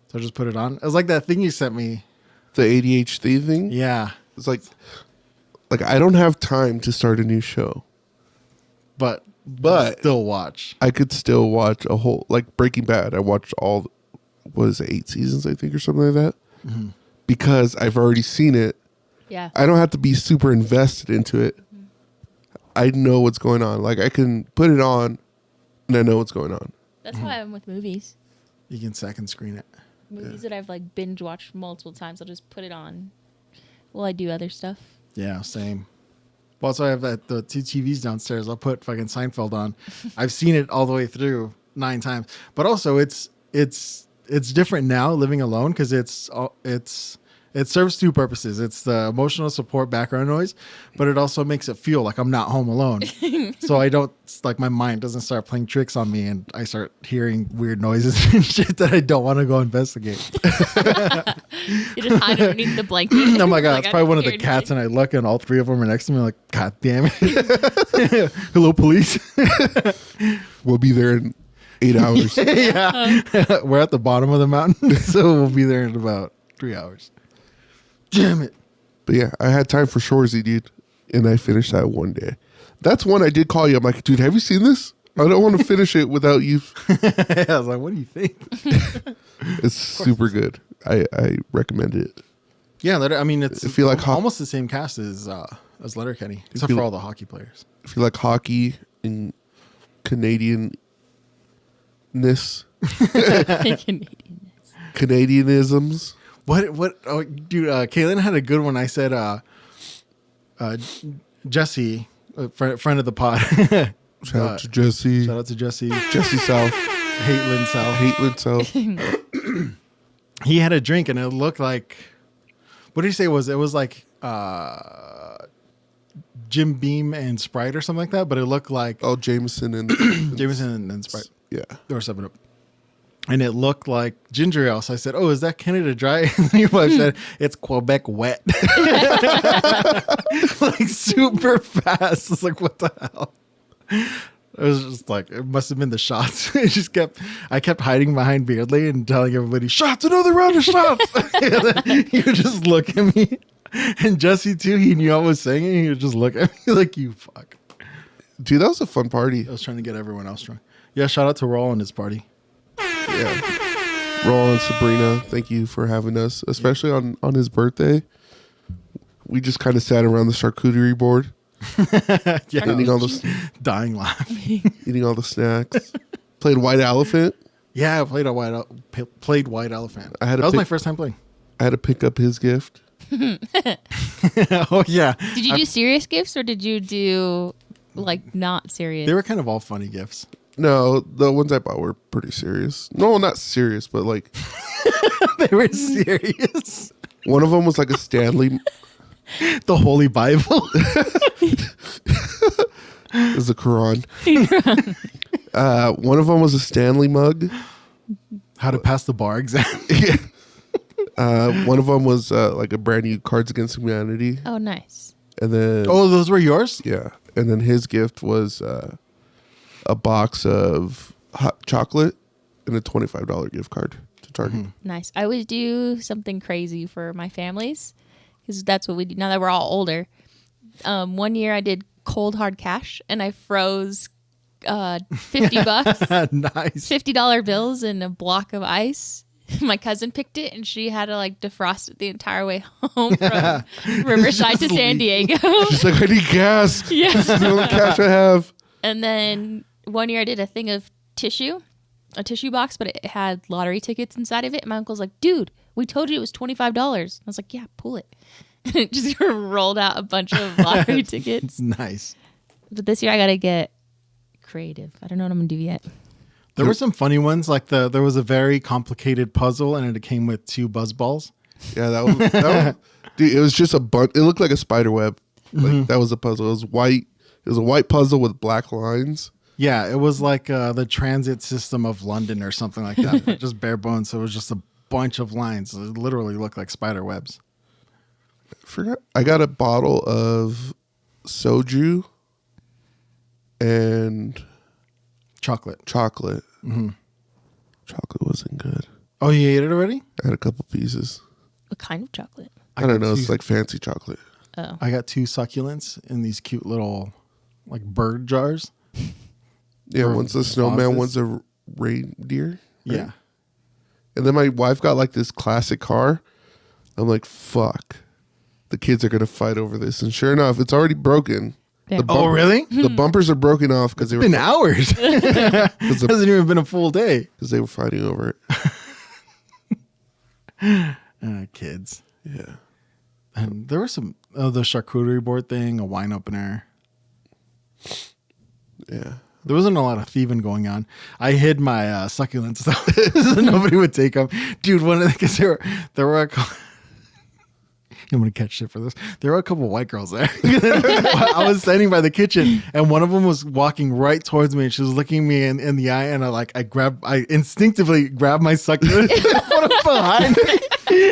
So I just put it on. It was like that thing you sent me. the ADHD thing. Yeah, It's like I don't have time to start a new show. but But still watch. I could still watch a whole like Breaking Bad. I watched all was it, 8 seasons, I think, or something like that. Mm-hmm. Because I've already seen it. Yeah. I don't have to be super invested into it. Mm-hmm. I know what's going on. Like, I can put it on and I know what's going on. That's why I'm with movies. You can second screen it. Movies that I've like binge watched multiple times, I'll just put it on while I do other stuff. Yeah, same. Well, also I have the 2 TVs downstairs. I'll put fucking Seinfeld on. I've seen it all the way through 9 times. But also it's different now living alone because it serves 2 purposes. It's the emotional support background noise, but it also makes it feel like I'm not home alone. So I don't, like, my mind doesn't start playing tricks on me and I start hearing weird noises and shit that I don't want to go investigate. You just hide underneath the blanket. Oh my God, Like, it's I probably don't one of hear the cats, anything. and I look and all 3 of them are next to me. Like, God damn it. Hello, police. We'll be there in 8 hours. Yeah. We're at the bottom of the mountain, so we'll be there in about 3 hours. Damn it. But yeah, I had time for Shoresy, dude. And I finished that one day. That's one I did call you. I'm like, dude, have you seen this? I don't want to finish it without you. I was like, what do you think? It's super good. I recommend it. Yeah, I mean, it's If you like almost the same cast as Letterkenny, except you- for all the hockey players. If you like hockey and Canadianness, Canadianisms. What? Oh, dude, Kaylin had a good one. I said, Jesse, friend of the pod. Shout out to Jesse. Shout out to Jesse. Jesse South. Hatelin South. Hatelin South. He had a drink and it looked like, what did he say it was like Jim Beam and Sprite or something like that, but it looked like Oh, Jameson and Jameson and Sprite yeah. or 7-Up. And it looked like ginger ale. So I said, oh, is that Canada Dry? And your wife said, it's Quebec Wet. Like super fast. It's like, what the hell? It was just like, it must have been the shots. I kept hiding behind Beardley and telling everybody, shots, another round of shots. And then he would just look at me. And Jesse too, he knew I was saying it. He would just look at me like, you fuck. Dude, that was a fun party. I was trying to get everyone else drunk. Yeah, shout out to Raul and his party. Yeah. Roland and Sabrina, thank you for having us, especially on his birthday. We just kind of sat around the charcuterie board, Yeah, eating all the dying laughing. eating all the snacks. Played White Elephant. Yeah, I played White Elephant. I had to that was my pick- first time playing. I had to pick up his gift. Oh yeah, Did you do serious gifts or did you do like not serious? they were kind of all funny gifts. No, the ones I bought were pretty serious. No, not serious, but like They were serious. one of them was like a Stanley. The Holy Bible. It was a Quran. One of them was a Stanley mug. How to pass the bar exam. Yeah. One of them was like a brand new Cards Against Humanity, Oh, nice. and then Oh, those were yours? yeah, and then his gift was a box of hot chocolate and a $25 gift card to Target. Nice. I always do something crazy for my families because that's what we do now that we're all older. One year I did cold hard cash and I froze $50, Nice. $50 bills in a block of ice. My cousin picked it and she had to like defrost it the entire way home from Riverside to San Diego. She's like, I need gas. Yeah. This is the only cash I have. And then one year I did a thing of a tissue box, but it had lottery tickets inside of it. And my uncle's like, dude, we told you it was $25. I was like, yeah, pull it. And it just rolled out a bunch of lottery tickets. Nice. But this year I got to get creative. I don't know what I'm going to do yet. There were some funny ones. Like there was a very complicated puzzle, and it came with 2 buzz balls. Yeah, that was dude. It was just a bunch. It looked like a spider web. Like that was a puzzle. It was white. It was a white puzzle with black lines. Yeah, it was like the transit system of London or something like that. But just bare bones. So it was just a bunch of lines. It literally looked like spider webs. Forgot. I got a bottle of soju and Chocolate. chocolate. Chocolate wasn't good. Oh, you ate it already? I had a couple pieces. What kind of chocolate? I don't got know. 2 It's like fancy chocolate. Oh. I got 2 succulents in these cute little like bird jars. Yeah, Or one's a snowman, vases. one's a reindeer. right? Yeah. And then my wife got like this classic car. I'm like, fuck. The kids are going to fight over this. And sure enough, it's already broken. Damn. Oh, really? The bumpers are broken off because they were Been hours. Hasn't even been a full day. because they were fighting over it. Kids. Yeah. And there was some the charcuterie board thing, a wine opener. Yeah. There wasn't a lot of thieving going on. I hid my succulents so nobody would take them. Dude, one of the because there were a couple, I'm gonna catch shit for this. There were a couple of white girls there. I was standing by the kitchen, and one of them was walking right towards me, and she was looking me in the eye, and I instinctively grabbed my succulent and put them behind me.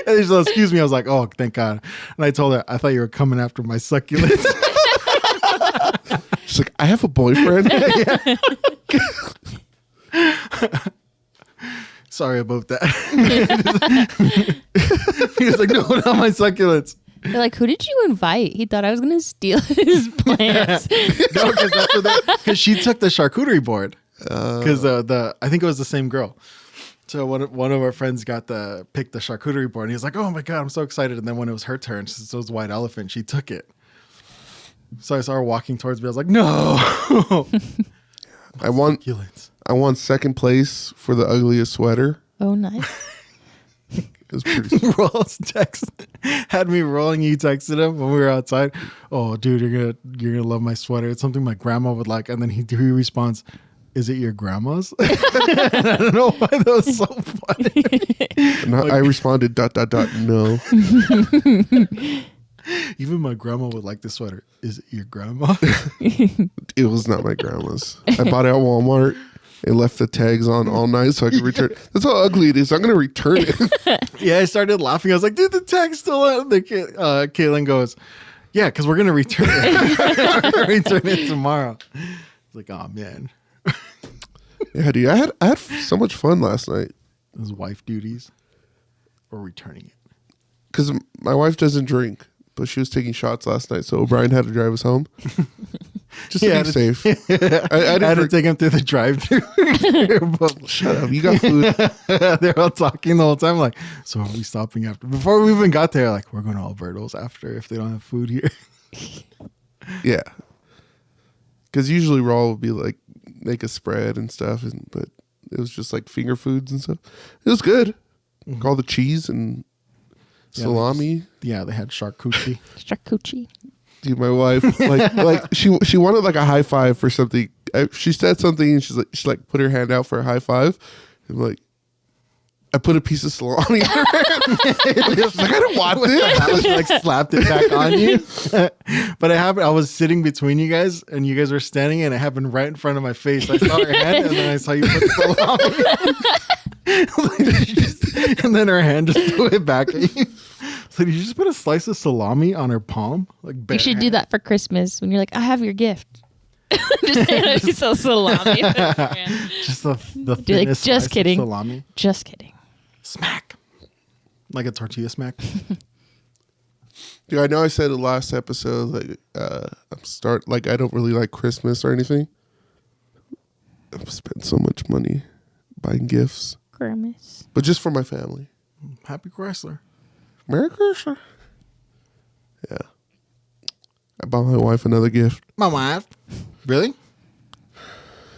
And she's like, "Excuse me." I was like, "Oh, thank God." And I told her, "I thought you were coming after my succulents." She's like, I have a boyfriend. Sorry about that. He was like, "No, not my succulents." They're like, who did you invite? He thought I was gonna steal his plants. No, because she took the charcuterie board. Because I think it was the same girl. So one of our friends picked the charcuterie board, and he was like, "Oh my God, I'm so excited!" And then when it was her turn, since it was white elephant, she took it. So I saw her walking towards me. I was like, "No!" I won second place for the ugliest sweater. Oh, nice. It was pretty. Roll's text had me rolling. You texted him when we were outside. "Oh, dude, you're gonna love my sweater. It's something my grandma would like." And then he responds, "Is it your grandma's?" I don't know why that was so funny. And I responded, ... No. Even my grandma would like this sweater. "Is it your grandma?" It was not my grandma's. I bought it at Walmart and left the tags on all night so I could return. That's how ugly it is. I'm going to return it. Yeah, I started laughing. I was like, "Dude, the tag's still on." Caitlin goes, "Yeah, because we're going to return it. Return it tomorrow." It's like, "Oh, man." Yeah, dude. I had so much fun last night. His wife duties or returning it. Because my wife doesn't drink, but she was taking shots last night. So O'Brien had to drive us home. Just to be safe. I had to take him through the drive-thru. Shut up. You got food. They're all talking the whole time. Like, "So are we stopping after?" Before we even got there, like, "We're going to Alberto's after if they don't have food here." Yeah. Because usually Raw would be like, make a spread and stuff. But it was just like finger foods and stuff. It was good. Mm-hmm. All the cheese and salami. Yeah, they had charcuterie. Charcuterie. Dude, my wife like she wanted like a high five for something. She said something and she put her hand out for a high five. And like, I put a piece of salami in her hand. She's like, "I don't want this." I like slapped it back on you. But it happened. I was sitting between you guys, and you guys were standing, and it happened right in front of my face. I saw her hand, and then I saw you put salami. And then her hand just threw it back at you. So did you just put a slice of salami on her palm? Like, you should do that for Christmas when you're like, "I have your gift." Just hand a piece of salami. Just the like, just kidding. Salami. Just kidding. Smack. Like a tortilla smack. Dude, I know I said the last episode I don't really like Christmas or anything. I've spent so much money buying gifts. Grimace. But just for my family. Happy Chrysler. Merry Christmas. Yeah. I bought my wife another gift. My wife. Really?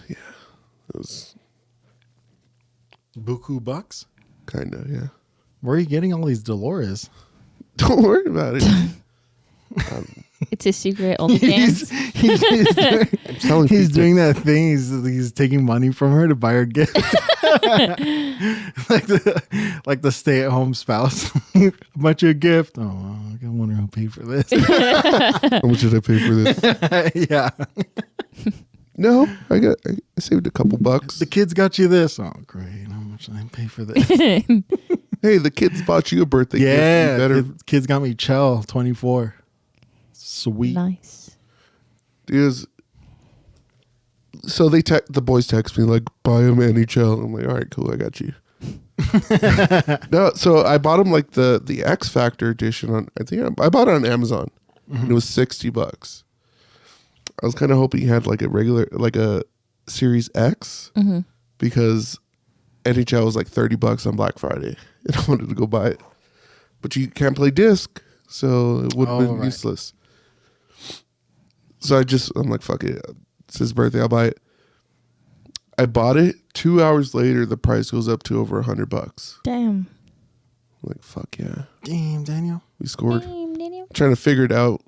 Yeah. It was Buku bucks? kind of, yeah. Where are you getting all these Dolores? Don't worry about it. It's a secret OnlyFans. He's doing that thing. He's taking money from her to buy her gift. like the stay-at-home spouse. I bought you a gift. Oh, I wonder who paid for this. How much did I pay for this? Yeah. No, I saved a couple bucks. The kids got you this. Oh, great. How much did I pay for this? Hey, the kids bought you a birthday gift. Yeah. You better. Kids got me Chell 24. Sweet. Nice. Dude, so the boys text me like, "Buy him NHL." I'm like, "All right, cool, I got you." No, so I bought him like the X Factor edition on. I think I bought it on Amazon. Mm-hmm. And it was $60. I was kind of hoping he had like a regular, like a Series X, because NHL was like $30 on Black Friday, and I wanted to go buy it, but you can't play disc, so it would have been right. useless. So I'm like, fuck it. It's his birthday. I'll buy it. I bought it. 2 hours later, the price goes up to over $100. Damn. I'm like, fuck yeah. Damn, Daniel. We scored. Damn, Daniel. Trying to figure it out.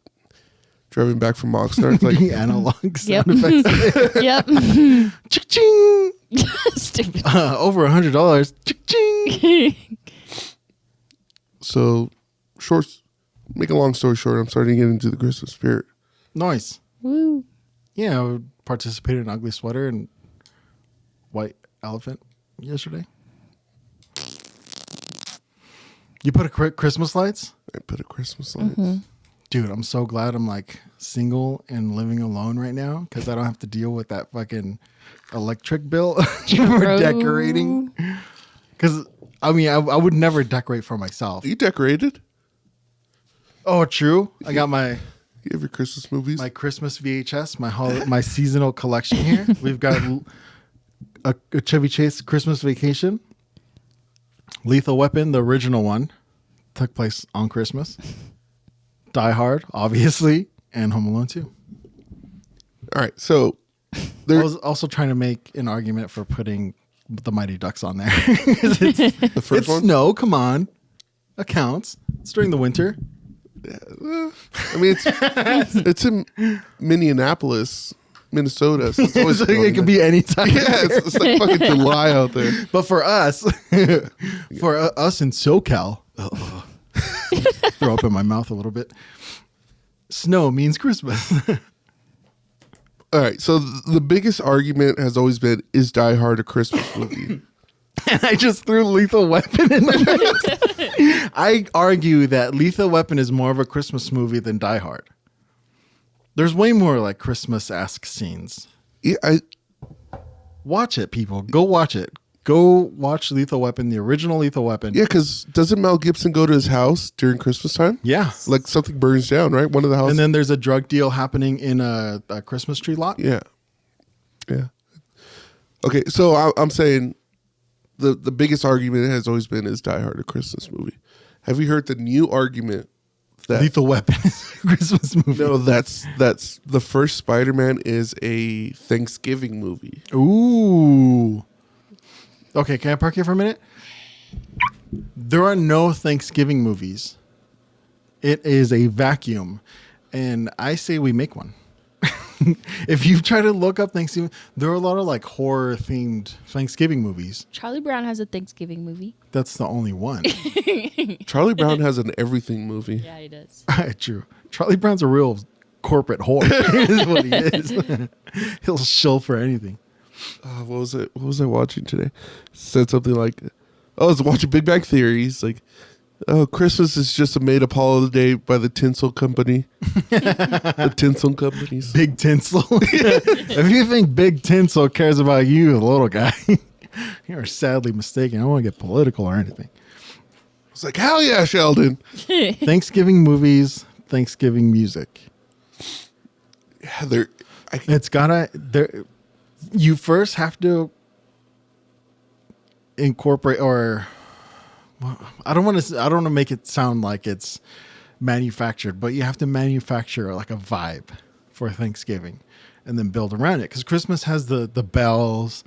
Driving back from Oxnard. It's like, The analog Yep. sound effects. Yep. Ching. Stupid. Over $100. Ching. so, make a long story short, I'm starting to get into the Christmas spirit. Nice. Woo. Yeah, I participated in Ugly Sweater and White Elephant yesterday. You put a Christmas lights? I put a Christmas lights. Mm-hmm. Dude, I'm so glad I'm like single and living alone right now because I don't have to deal with that fucking electric bill for Bro. decorating. Because, I mean, I would never decorate for myself. You decorated? Oh, true. I got my You have your Christmas movies? Christmas VHS, my seasonal collection here. We've got a Chevy Chase Christmas Vacation, Lethal Weapon, the original one, took place on Christmas. Die Hard, obviously, and Home Alone 2. All right, so I there, was also trying to make an argument for putting the Mighty Ducks on there. the first It's one. snow, come on. Accounts. It's during the winter. I mean, it's in Minneapolis, Minnesota. So it's always So it could be any time. Yeah, it's like fucking July out there. But for us, us in SoCal, throw up in my mouth a little bit. Snow means Christmas. All right, so the biggest argument has always been, is Die Hard a Christmas movie? And I just threw Lethal Weapon in the mix. I argue that Lethal Weapon is more of a Christmas movie than Die Hard. There's way more like Christmas-esque scenes. Yeah, Watch it, people. Go watch it. Go watch Lethal Weapon, the original Lethal Weapon. because doesn't Mel Gibson go to his house during Christmas time? Yeah. Like something burns down, right? One of the houses. And then there's a drug deal happening in a Christmas tree lot. Yeah. Okay, so I'm saying the biggest argument has always been, is Die Hard a Christmas movie? Have you heard the new argument that Lethal Weapon is a Christmas movie. no, that's the first Spider-Man is a Thanksgiving movie. Ooh. Okay, can I park here for a minute? There are no Thanksgiving movies. It is a vacuum. And I say we make one. If you try to look up Thanksgiving, there are a lot of like horror themed Thanksgiving movies. Charlie Brown has a Thanksgiving movie. That's the only one. Charlie Brown has an everything movie. Yeah, he does. True. Charlie Brown's a real corporate whore. Is what he is. He'll shill for anything. What was it? What was I watching today? Said something like, "Oh, I was watching Big Bang Theory." He's like, "Oh, Christmas is just a made-up holiday by the tinsel company." The tinsel companies. Big Tinsel. If you think Big Tinsel cares about you, the little guy, you are sadly mistaken. I don't want to get political or anything. It's like, hell yeah, Sheldon. Thanksgiving movies, Thanksgiving music. Yeah, It's gotta. You first have to incorporate, or I don't want to make it sound like it's manufactured, but you have to manufacture like a vibe for Thanksgiving and then build around it. Because Christmas has the bells,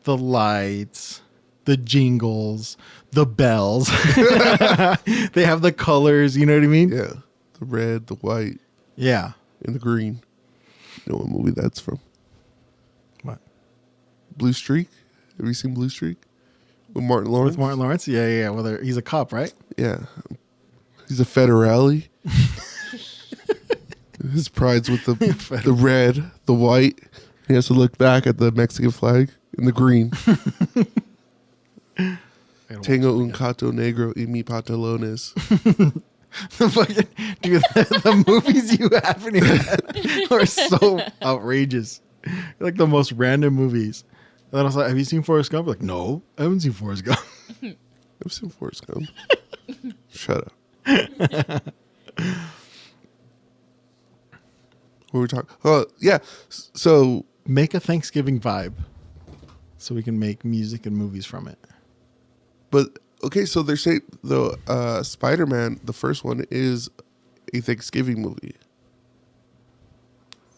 the lights, the jingles, the bells. They have the colors, you know what I mean? yeah, the red, the white, Yeah. and the green. You know what movie that's from? What? Blue Streak. Have you seen Blue Streak? With Martin Lawrence? With Martin Lawrence? Yeah. Whether he's a cop, right? Yeah. He's a federale. His pride's with the red, the white. He has to look back at the Mexican flag in the green. Tengo un gato negro y mi pantalones. Dude, the movies you have in your head are so outrageous. Like the most random movies. And then I was like, have you seen Forrest Gump? Like, no, I haven't seen Forrest Gump. I've seen Forrest Gump. Shut up. What were we talking? Oh, yeah. So Make a Thanksgiving vibe so we can make music and movies from it. But okay, so they're saying the Spider-Man, the first one, is a Thanksgiving movie.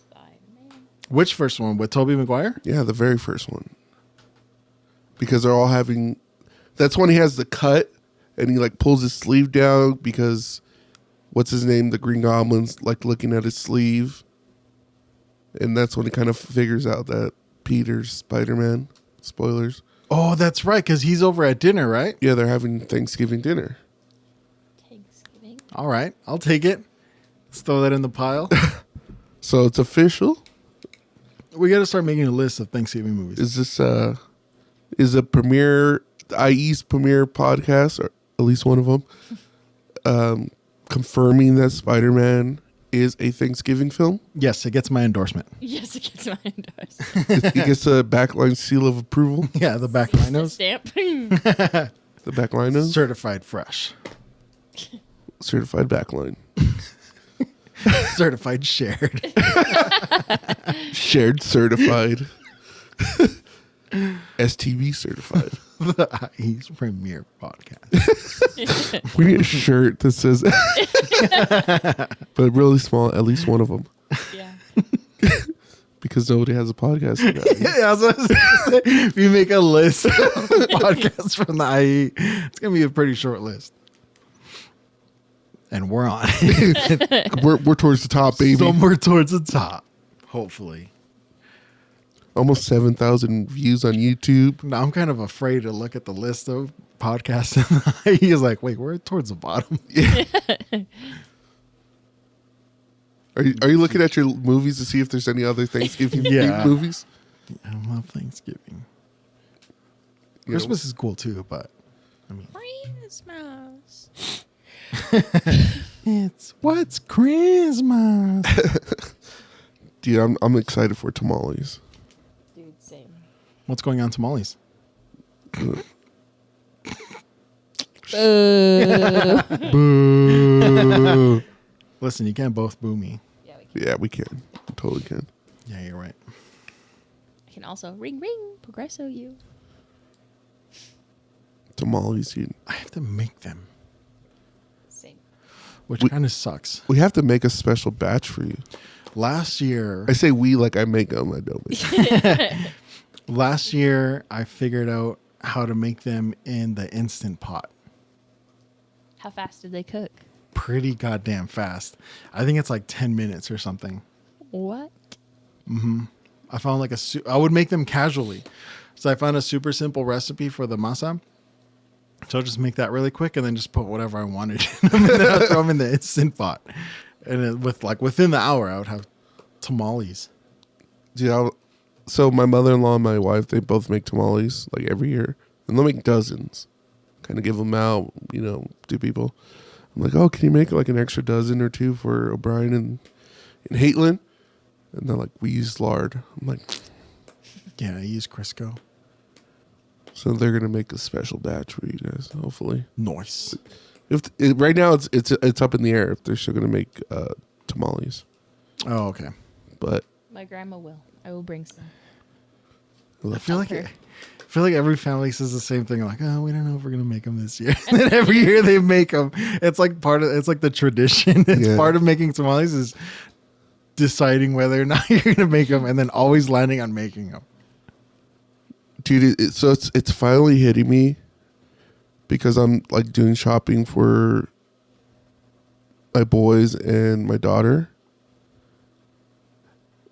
Spider-Man. Which first one with Tobey Maguire? Yeah, the very first one. Because they're all having. That's when he has the cut, and he like pulls his sleeve down because, what's his name? The Green Goblin's like looking at his sleeve, and that's when he kind of figures out that Peter's Spider-Man. Spoilers. Oh, that's right, because he's over at dinner, right? Yeah, they're having Thanksgiving dinner. Thanksgiving. All right, I'll take it. Let's throw that in the pile. So it's official. We got to start making a list of Thanksgiving movies. Is this is a premiere IE's premiere podcast, or at least one of them, confirming that Spider-Man is a Thanksgiving film? Yes, it gets my endorsement. Yes, it gets my endorsement. It gets a Backline seal of approval. Yeah, the backline knows. Stamp. The Backline knows. Certified fresh. Certified Backline. Certified shared. Shared certified. STV certified. The IE's premiere podcast. We need a shirt that says, but really small, at least one of them, Yeah. because nobody has a podcast. Yeah, I was gonna say, if you make a list of podcasts from the IE, it's gonna be a pretty short list. And we're on it. We're towards the top, baby. Somewhere towards the top. Hopefully. Almost 7,000 views on YouTube. Now I'm kind of afraid to look at the list of podcasts in the IE. Is like, wait, we're towards the bottom. Are you looking at your movies to see if there's any other Thanksgiving Yeah. movies? I love Thanksgiving. You know, Christmas is cool too, but I mean, Christmas. it's what's Christmas. dude, I'm excited for tamales. Dude, same. What's going on tamales? Boo. Listen, you can't both boo me. Yeah, we can. Yeah, we can. We totally can. Yeah, you're right. I can also ring ring progresso you. Tamales, dude. I have to make them, Same. which We- kind of sucks. We have to make a special batch for you. Last year, I say we like I make them. I don't make them. last year I figured out how to make them in the Instant Pot. How fast did they cook? Pretty goddamn fast. I think it's like 10 minutes or something. What? I found like I would make them casually. So I found a super simple recipe for the masa. So I'll just make that really quick and then just put whatever I wanted in them and then I'll throw them in the Instant Pot. And within the hour, I would have tamales. Dude, so my mother-in-law and my wife, they both make tamales like every year, and they'll make dozens. Kind of give them out, to people. I'm like, oh, can you make like an extra dozen or two for O'Brien and Haitland? And they're like, we use lard. I'm like, Yeah, I use Crisco. so they're gonna make a special batch for you guys, hopefully. Nice. Right now it's up in the air if they're still gonna make tamales, Oh, okay. but My grandma will. I will bring some. I feel like her. every family says the same thing. Like, oh, we don't know if we're gonna make them this year. And then every year they make them. It's like it's like the tradition. It's Yeah. part of making tamales is deciding whether or not you're gonna make them, and then always landing on making them. dude, it's finally hitting me because I'm like doing shopping for my boys and my daughter.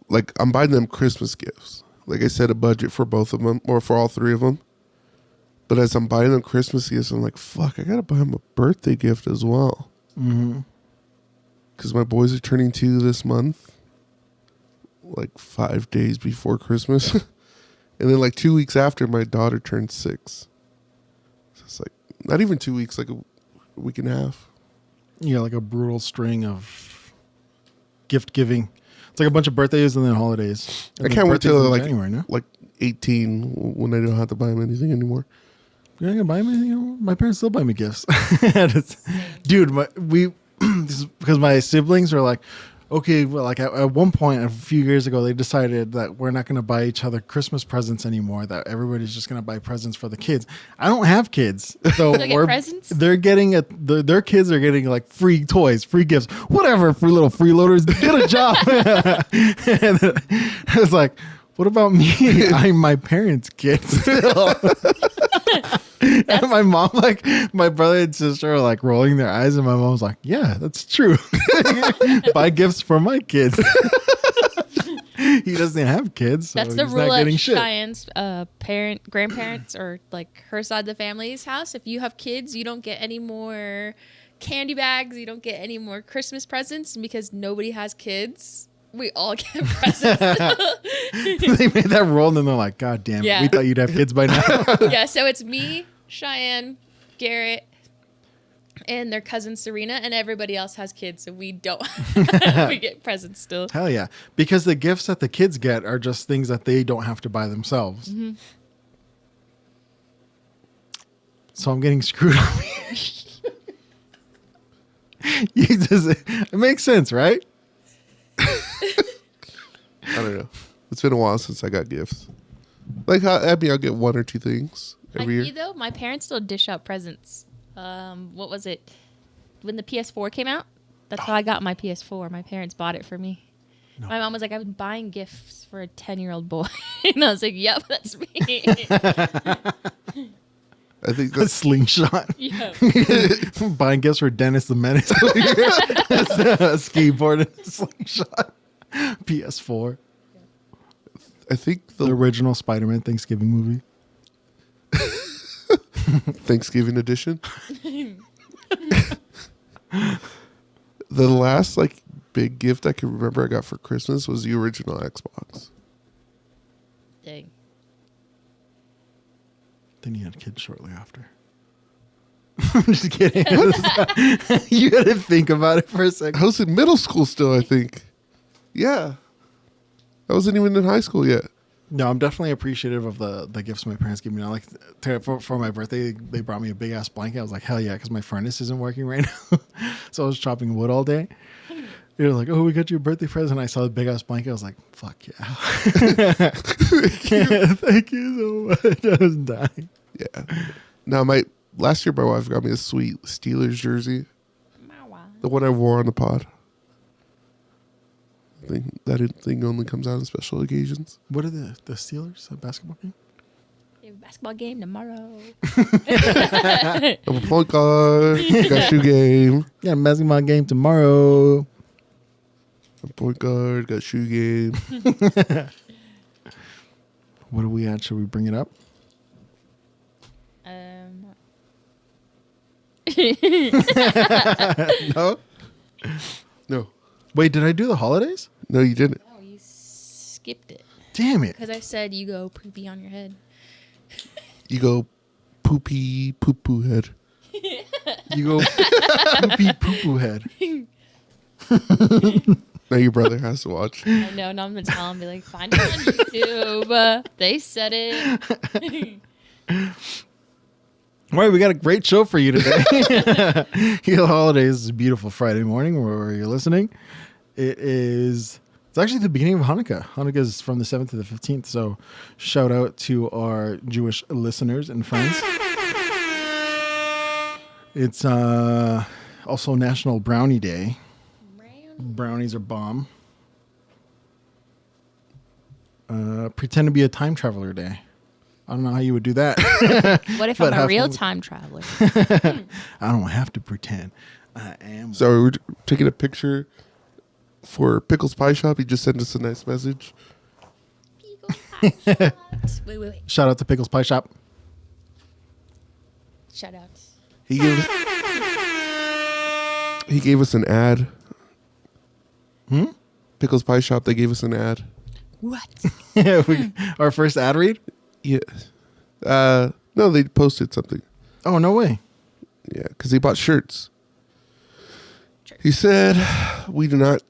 Like I'm buying them Christmas gifts. Like I set a budget for both of them or for all three of them. But as I'm buying them Christmas gifts, I'm like, fuck, I gotta buy them a birthday gift as well. Mm-hmm. Because my boys are turning 2 this month, like 5 days before Christmas. And then like 2 weeks after, my daughter turned 6. So it's like, not even 2 weeks, like a week and a half. Yeah, like a brutal string of gift giving. It's like a bunch of birthdays and then holidays. I can't wait till like like, January, no? like 18 when I don't have to buy them anything anymore. You're not gonna buy me anything anymore? My parents still buy me gifts. Dude, because my siblings are like, okay, well, like at one point a few years ago, they decided that we're not going to buy each other Christmas presents anymore. That everybody's just going to buy presents for the kids. I don't have kids, so They'll get presents? they're getting their kids are getting like free toys, free gifts, whatever. Free little freeloaders. Get a job. And I was like, what about me? I'm my parents' kid still. And my mom, like, my brother and sister are like rolling their eyes, and my mom's like, yeah, that's true. Buy gifts for my kids. He doesn't have kids, so That's the he's rule not at getting shit. Cheyenne's grandparents, or like her side of the family's house. If you have kids, you don't get any more candy bags. You don't get any more Christmas presents, because nobody has kids. We all get presents. They made that rule, and then they're like, God damn it, Yeah. we thought you'd have kids by now. Yeah, so it's me, Cheyenne, Garrett, and their cousin Serena, and everybody else has kids, so we don't. We get presents still. Hell yeah. Because the gifts that the kids get are just things that they don't have to buy themselves. Mm-hmm. So I'm getting screwed up. It makes sense, right? I don't know. It's been a while since I got gifts. Like how Abby, I'll get one or two things Like every me, year. though, my parents still dish out presents. What was it? When the PS4 came out, that's how I got my PS4. My parents bought it for me. No. My mom was like, I've been buying gifts for a 10-year-old boy. And I was like, yep, that's me. I think A that's slingshot. Yeah. Buying gifts for Dennis the Menace. A skateboard and a slingshot. PS4. I think The the original Spider-Man Thanksgiving movie. Thanksgiving edition. The last like big gift I can remember I got for Christmas was the original Xbox. Dang. Then you had kids shortly after. I'm just kidding. You had to think about it for a second. I was in middle school still, I think. Yeah. I wasn't even in high school yet. No, I'm definitely appreciative of the gifts my parents give me now. Like for my birthday, they brought me a big ass blanket. I was like, hell yeah, because my furnace isn't working right now. So I was chopping wood all day. They were like, oh, we got you a birthday present. I saw the big ass blanket. I was like, fuck yeah. Thank you so much. I was dying. Yeah. Now last year my wife got me a sweet Steelers jersey. The one I wore on the pod. I think that thing only comes out on special occasions. What are the Steelers? A basketball game? They have a basketball game tomorrow. I'm a point guard. Got shoe game. Yeah, basketball game tomorrow. I'm a point guard. Got shoe game. What are we at? Should we bring it up? No? No. Wait, did I do the holidays? No, you didn't. No, you skipped it. Damn it. Because I said you go poopy on your head. You go poopy poo poo head. You go poopy poo poo head. Now your brother has to watch. I know, now I'm going to tell him, be like, find it on YouTube. They said it. All right, we got a great show for you today. Heal Holidays is a beautiful Friday morning where you're listening. It's actually the beginning of Hanukkah. Hanukkah is from the 7th to the 15th. So shout out to our Jewish listeners and friends. It's also National Brownie Day. Brownies are bomb. Pretend to be a time traveler day. I don't know how you would do that. What if But I'm a have real fun. time traveler? I don't have to pretend. I am. Sorry, we're taking a picture for Pickles Pie Shop. He just sent us a nice message. Wait. Shout out to Pickles Pie Shop. Shout out. He gave us an ad. Pickles Pie Shop. They gave us an ad. What? Our first ad read? Yeah. No, they posted something. Oh, no way. Yeah, because he bought shirts. He said, we do not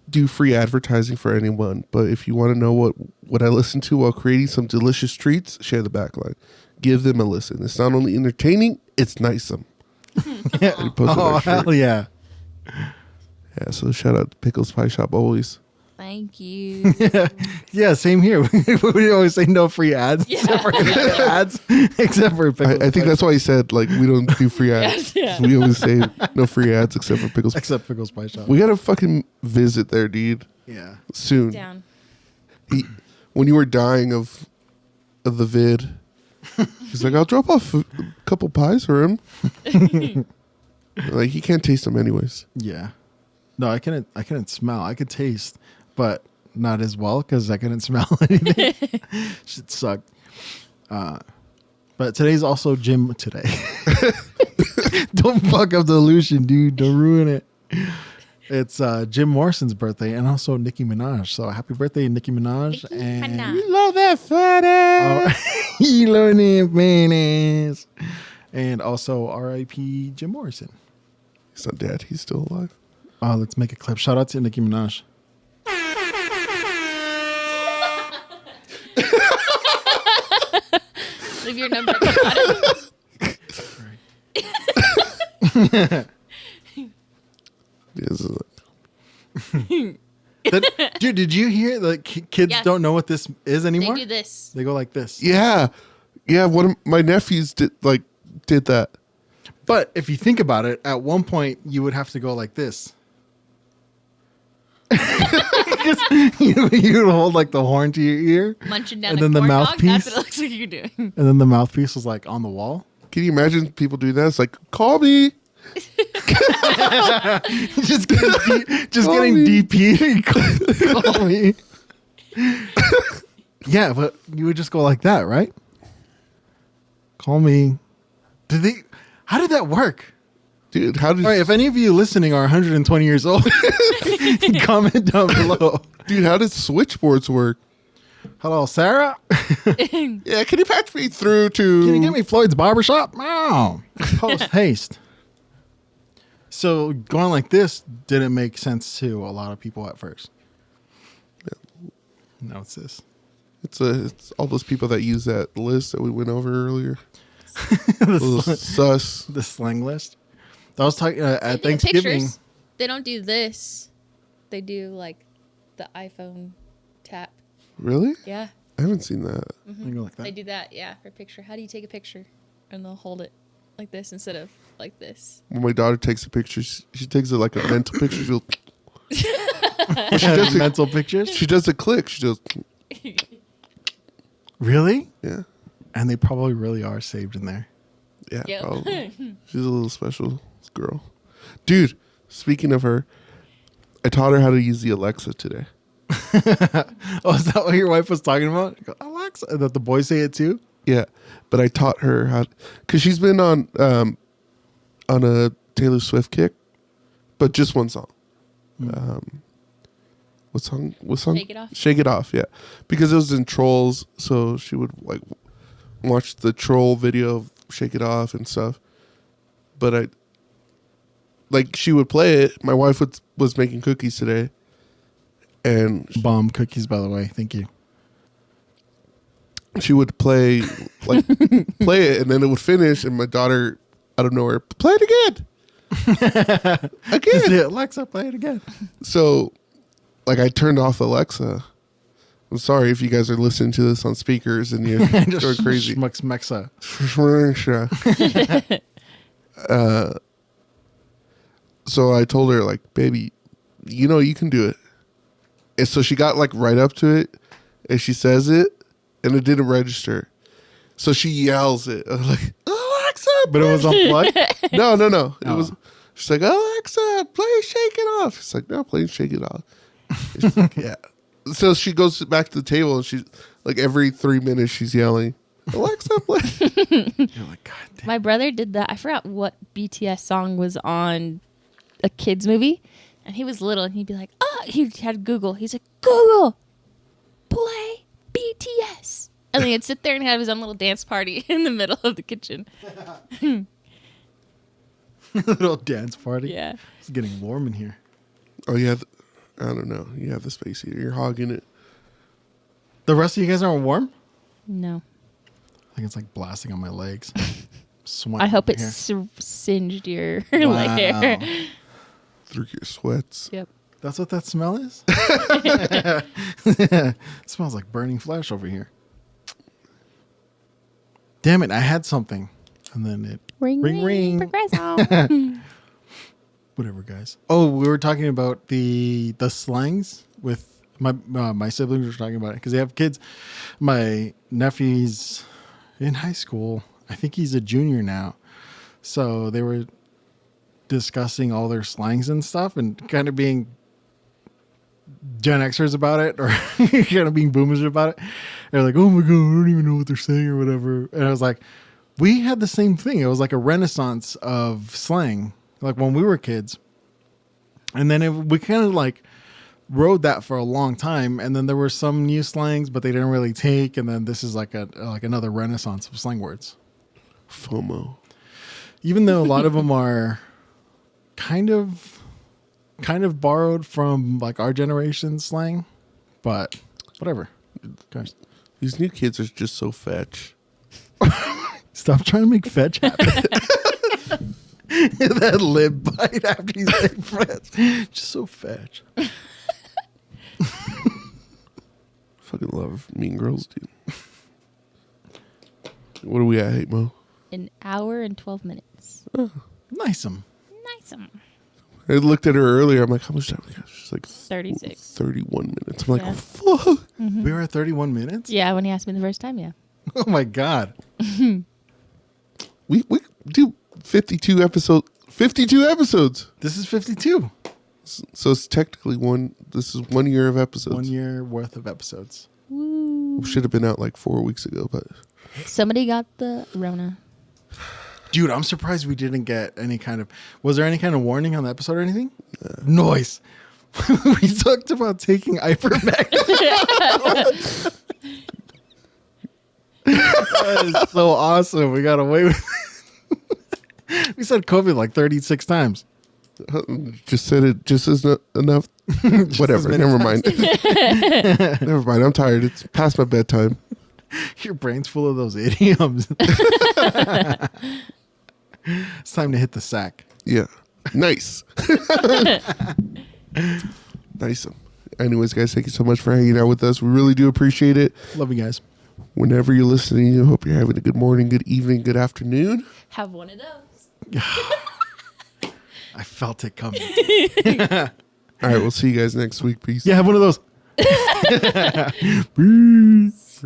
do free advertising for anyone, but if you want to know what I listen to while creating some delicious treats, share the backline. Give them a listen. It's not only entertaining, it's nice. And he posted Oh, our shirt. hell yeah. Yeah, so shout out to Pickles Pie Shop always. Thank you. Yeah, same here. We always say no free ads. Yeah. Except for ads. Except for Pickles. I think that's why he said like we don't do free ads. Yeah. We always say no free ads except for Pickles. Except Pickles Pie Shop. We gotta fucking visit there, dude. Yeah. Soon. Down. When you were dying of the vid, he's like, I'll drop off a couple pies for him. Like he can't taste them anyways. Yeah. No, I couldn't smell. I could taste, but not as well because I couldn't smell anything. Shit sucked. But today's also gym today. Don't fuck up the illusion, dude. Don't ruin it. It's Jim Morrison's birthday and also Nicki Minaj. So happy birthday, Nicki Minaj. Nicki And Minaj. we love that fatty. You love that bananas. And also R.I.P. Jim Morrison. He's not dead. He's still alive. Let's make a clip. Shout out to Nicki Minaj. Leave your number at the bottom. This is like, Dude, did you hear the kids Yes. don't know what this is They anymore? do this. They go like this. yeah. One of my nephews did that. But if you think about it, at one point you would have to go like this. you would hold like the horn to your ear, Munching down And a then the corn dog. mouthpiece. That's what it looks like you're doing. and then the mouthpiece was like on the wall. Can you imagine people doing that? It's like, call me. just Call getting me. DP. Call me. Yeah, but you would just go like that, right? Call me. How did that work? Dude, how did All right, if any of you listening are 120 years old, comment down below. dude, how did switchboards work? Hello, Sarah. Yeah, can you patch me through to Can you get me Floyd's barbershop? No. Post haste. So going like this didn't make sense to a lot of people at first. Now it's this. It's all those people that use that list that we went over earlier. Those sus. The slang list. I was talking at They do Thanksgiving. pictures. They don't do this. They do like the iPhone tap. Really? Yeah. I haven't seen that. You go like that. They do that, yeah, for a picture. How do you take a picture? And they'll hold it like this instead of like this. When my daughter takes a picture, she takes it like a mental picture. She'll, Mental pictures. she does a click. She does, Really? yeah. And they probably really are saved in there. Yeah, Yep. probably. She's a little special girl. Dude, speaking of her, I taught her how to use the Alexa today. Oh, is that what your wife was talking about? Go, Alexa. That the boys say it too? Yeah, but I taught her how, because she's been on a Taylor Swift kick, but just one song. What song? Shake It Off? Shake It Off, yeah. Because it was in Trolls, so she would like watch the troll video of Shake It Off and stuff. But she would play it. My wife was making cookies today, and Bomb cookies, by the way. Thank you. she would play it, and then it would finish, and my daughter out of nowhere, play it again. Is it Alexa, play it again. So, I turned off Alexa. I'm sorry if you guys are listening to this on speakers and you're going crazy. Schmucks Mexa. So I told her, baby, you can do it. And so she got right up to it, and she says it, and it didn't register. So she yells it. I was like, Alexa, But it was unplugged. no. It Oh. was. She's like, Alexa, play Shake It Off. She's like, no, play Shake It Off. Yeah. So she goes back to the table, and she's every 3 minutes she's yelling, Alexa, play. You're like, God damn. My brother did that. I forgot what BTS song was on a kid's movie. And he was little, and he'd be like, he had Google. He's like, Google, play BTS. And then he'd sit there and have his own little dance party in the middle of the kitchen. Little dance party. Yeah. It's getting warm in here. Oh, yeah. I don't know. You have the space heater. You're hogging it. The rest of you guys aren't warm? No. I think it's blasting on my legs. Sweating I hope over it here. singed your Wow. leg hair. through your sweats. Yep. That's what that smell is? It smells like burning flesh over here. Damn it, I had something. And then it... Ring, Ring, ring. Progresso. Whatever, guys. Oh, we were talking about the slangs with my siblings were talking about it because they have kids. My nephew's in high school. I think he's a junior now. So they were discussing all their slangs and stuff and kind of being Gen Xers about it or kind of being boomers about it. They're like, oh my God, I don't even know what they're saying or whatever. And I was like, we had the same thing. It was like a renaissance of slang, like when we were kids. And then we kind of like rode that for a long time. And then there were some new slangs, but they didn't really take. And then this is like another renaissance of slang words. FOMO. Even though a lot of them are kind of borrowed from like our generation's slang, but whatever. Guys, These new kids are just so fetch. stop trying to make fetch happen. That lip bite after you say fetch. Just so fetch. Fucking love Mean Girls, dude. What are we at, Hate Mo? An hour and 12 minutes. Nice. Nice. I looked at her earlier. I'm like, how much time? She's like 36. 31 minutes. I'm like, Yeah. fuck. We were at 31 minutes? Yeah, when he asked me the first time, yeah. Oh my God. We do 52 episodes. 52 episodes. This is 52. So it's technically this is 1 year of episodes. 1 year worth of episodes. Woo. Should have been out like 4 weeks ago, but Somebody got the Rona. Dude, I'm surprised we didn't get any kind of... Was there any kind of warning on the episode or anything? Noise. We talked about taking ivermectin. That is so awesome. We got away with it. We said COVID like 36 times. just said it just isn't enough. Whatever. as many Never mind. Never mind. I'm tired. It's past my bedtime. Your brain's full of those idioms. It's time to hit the sack. Yeah. Nice. Nice. Anyways, guys, thank you so much for hanging out with us. We really do appreciate it. Love you guys. Whenever you're listening, I hope you're having a good morning, good evening, good afternoon. Have one of those. I felt it coming. All right, we'll see you guys next week. Peace. Yeah, have one of those. Peace.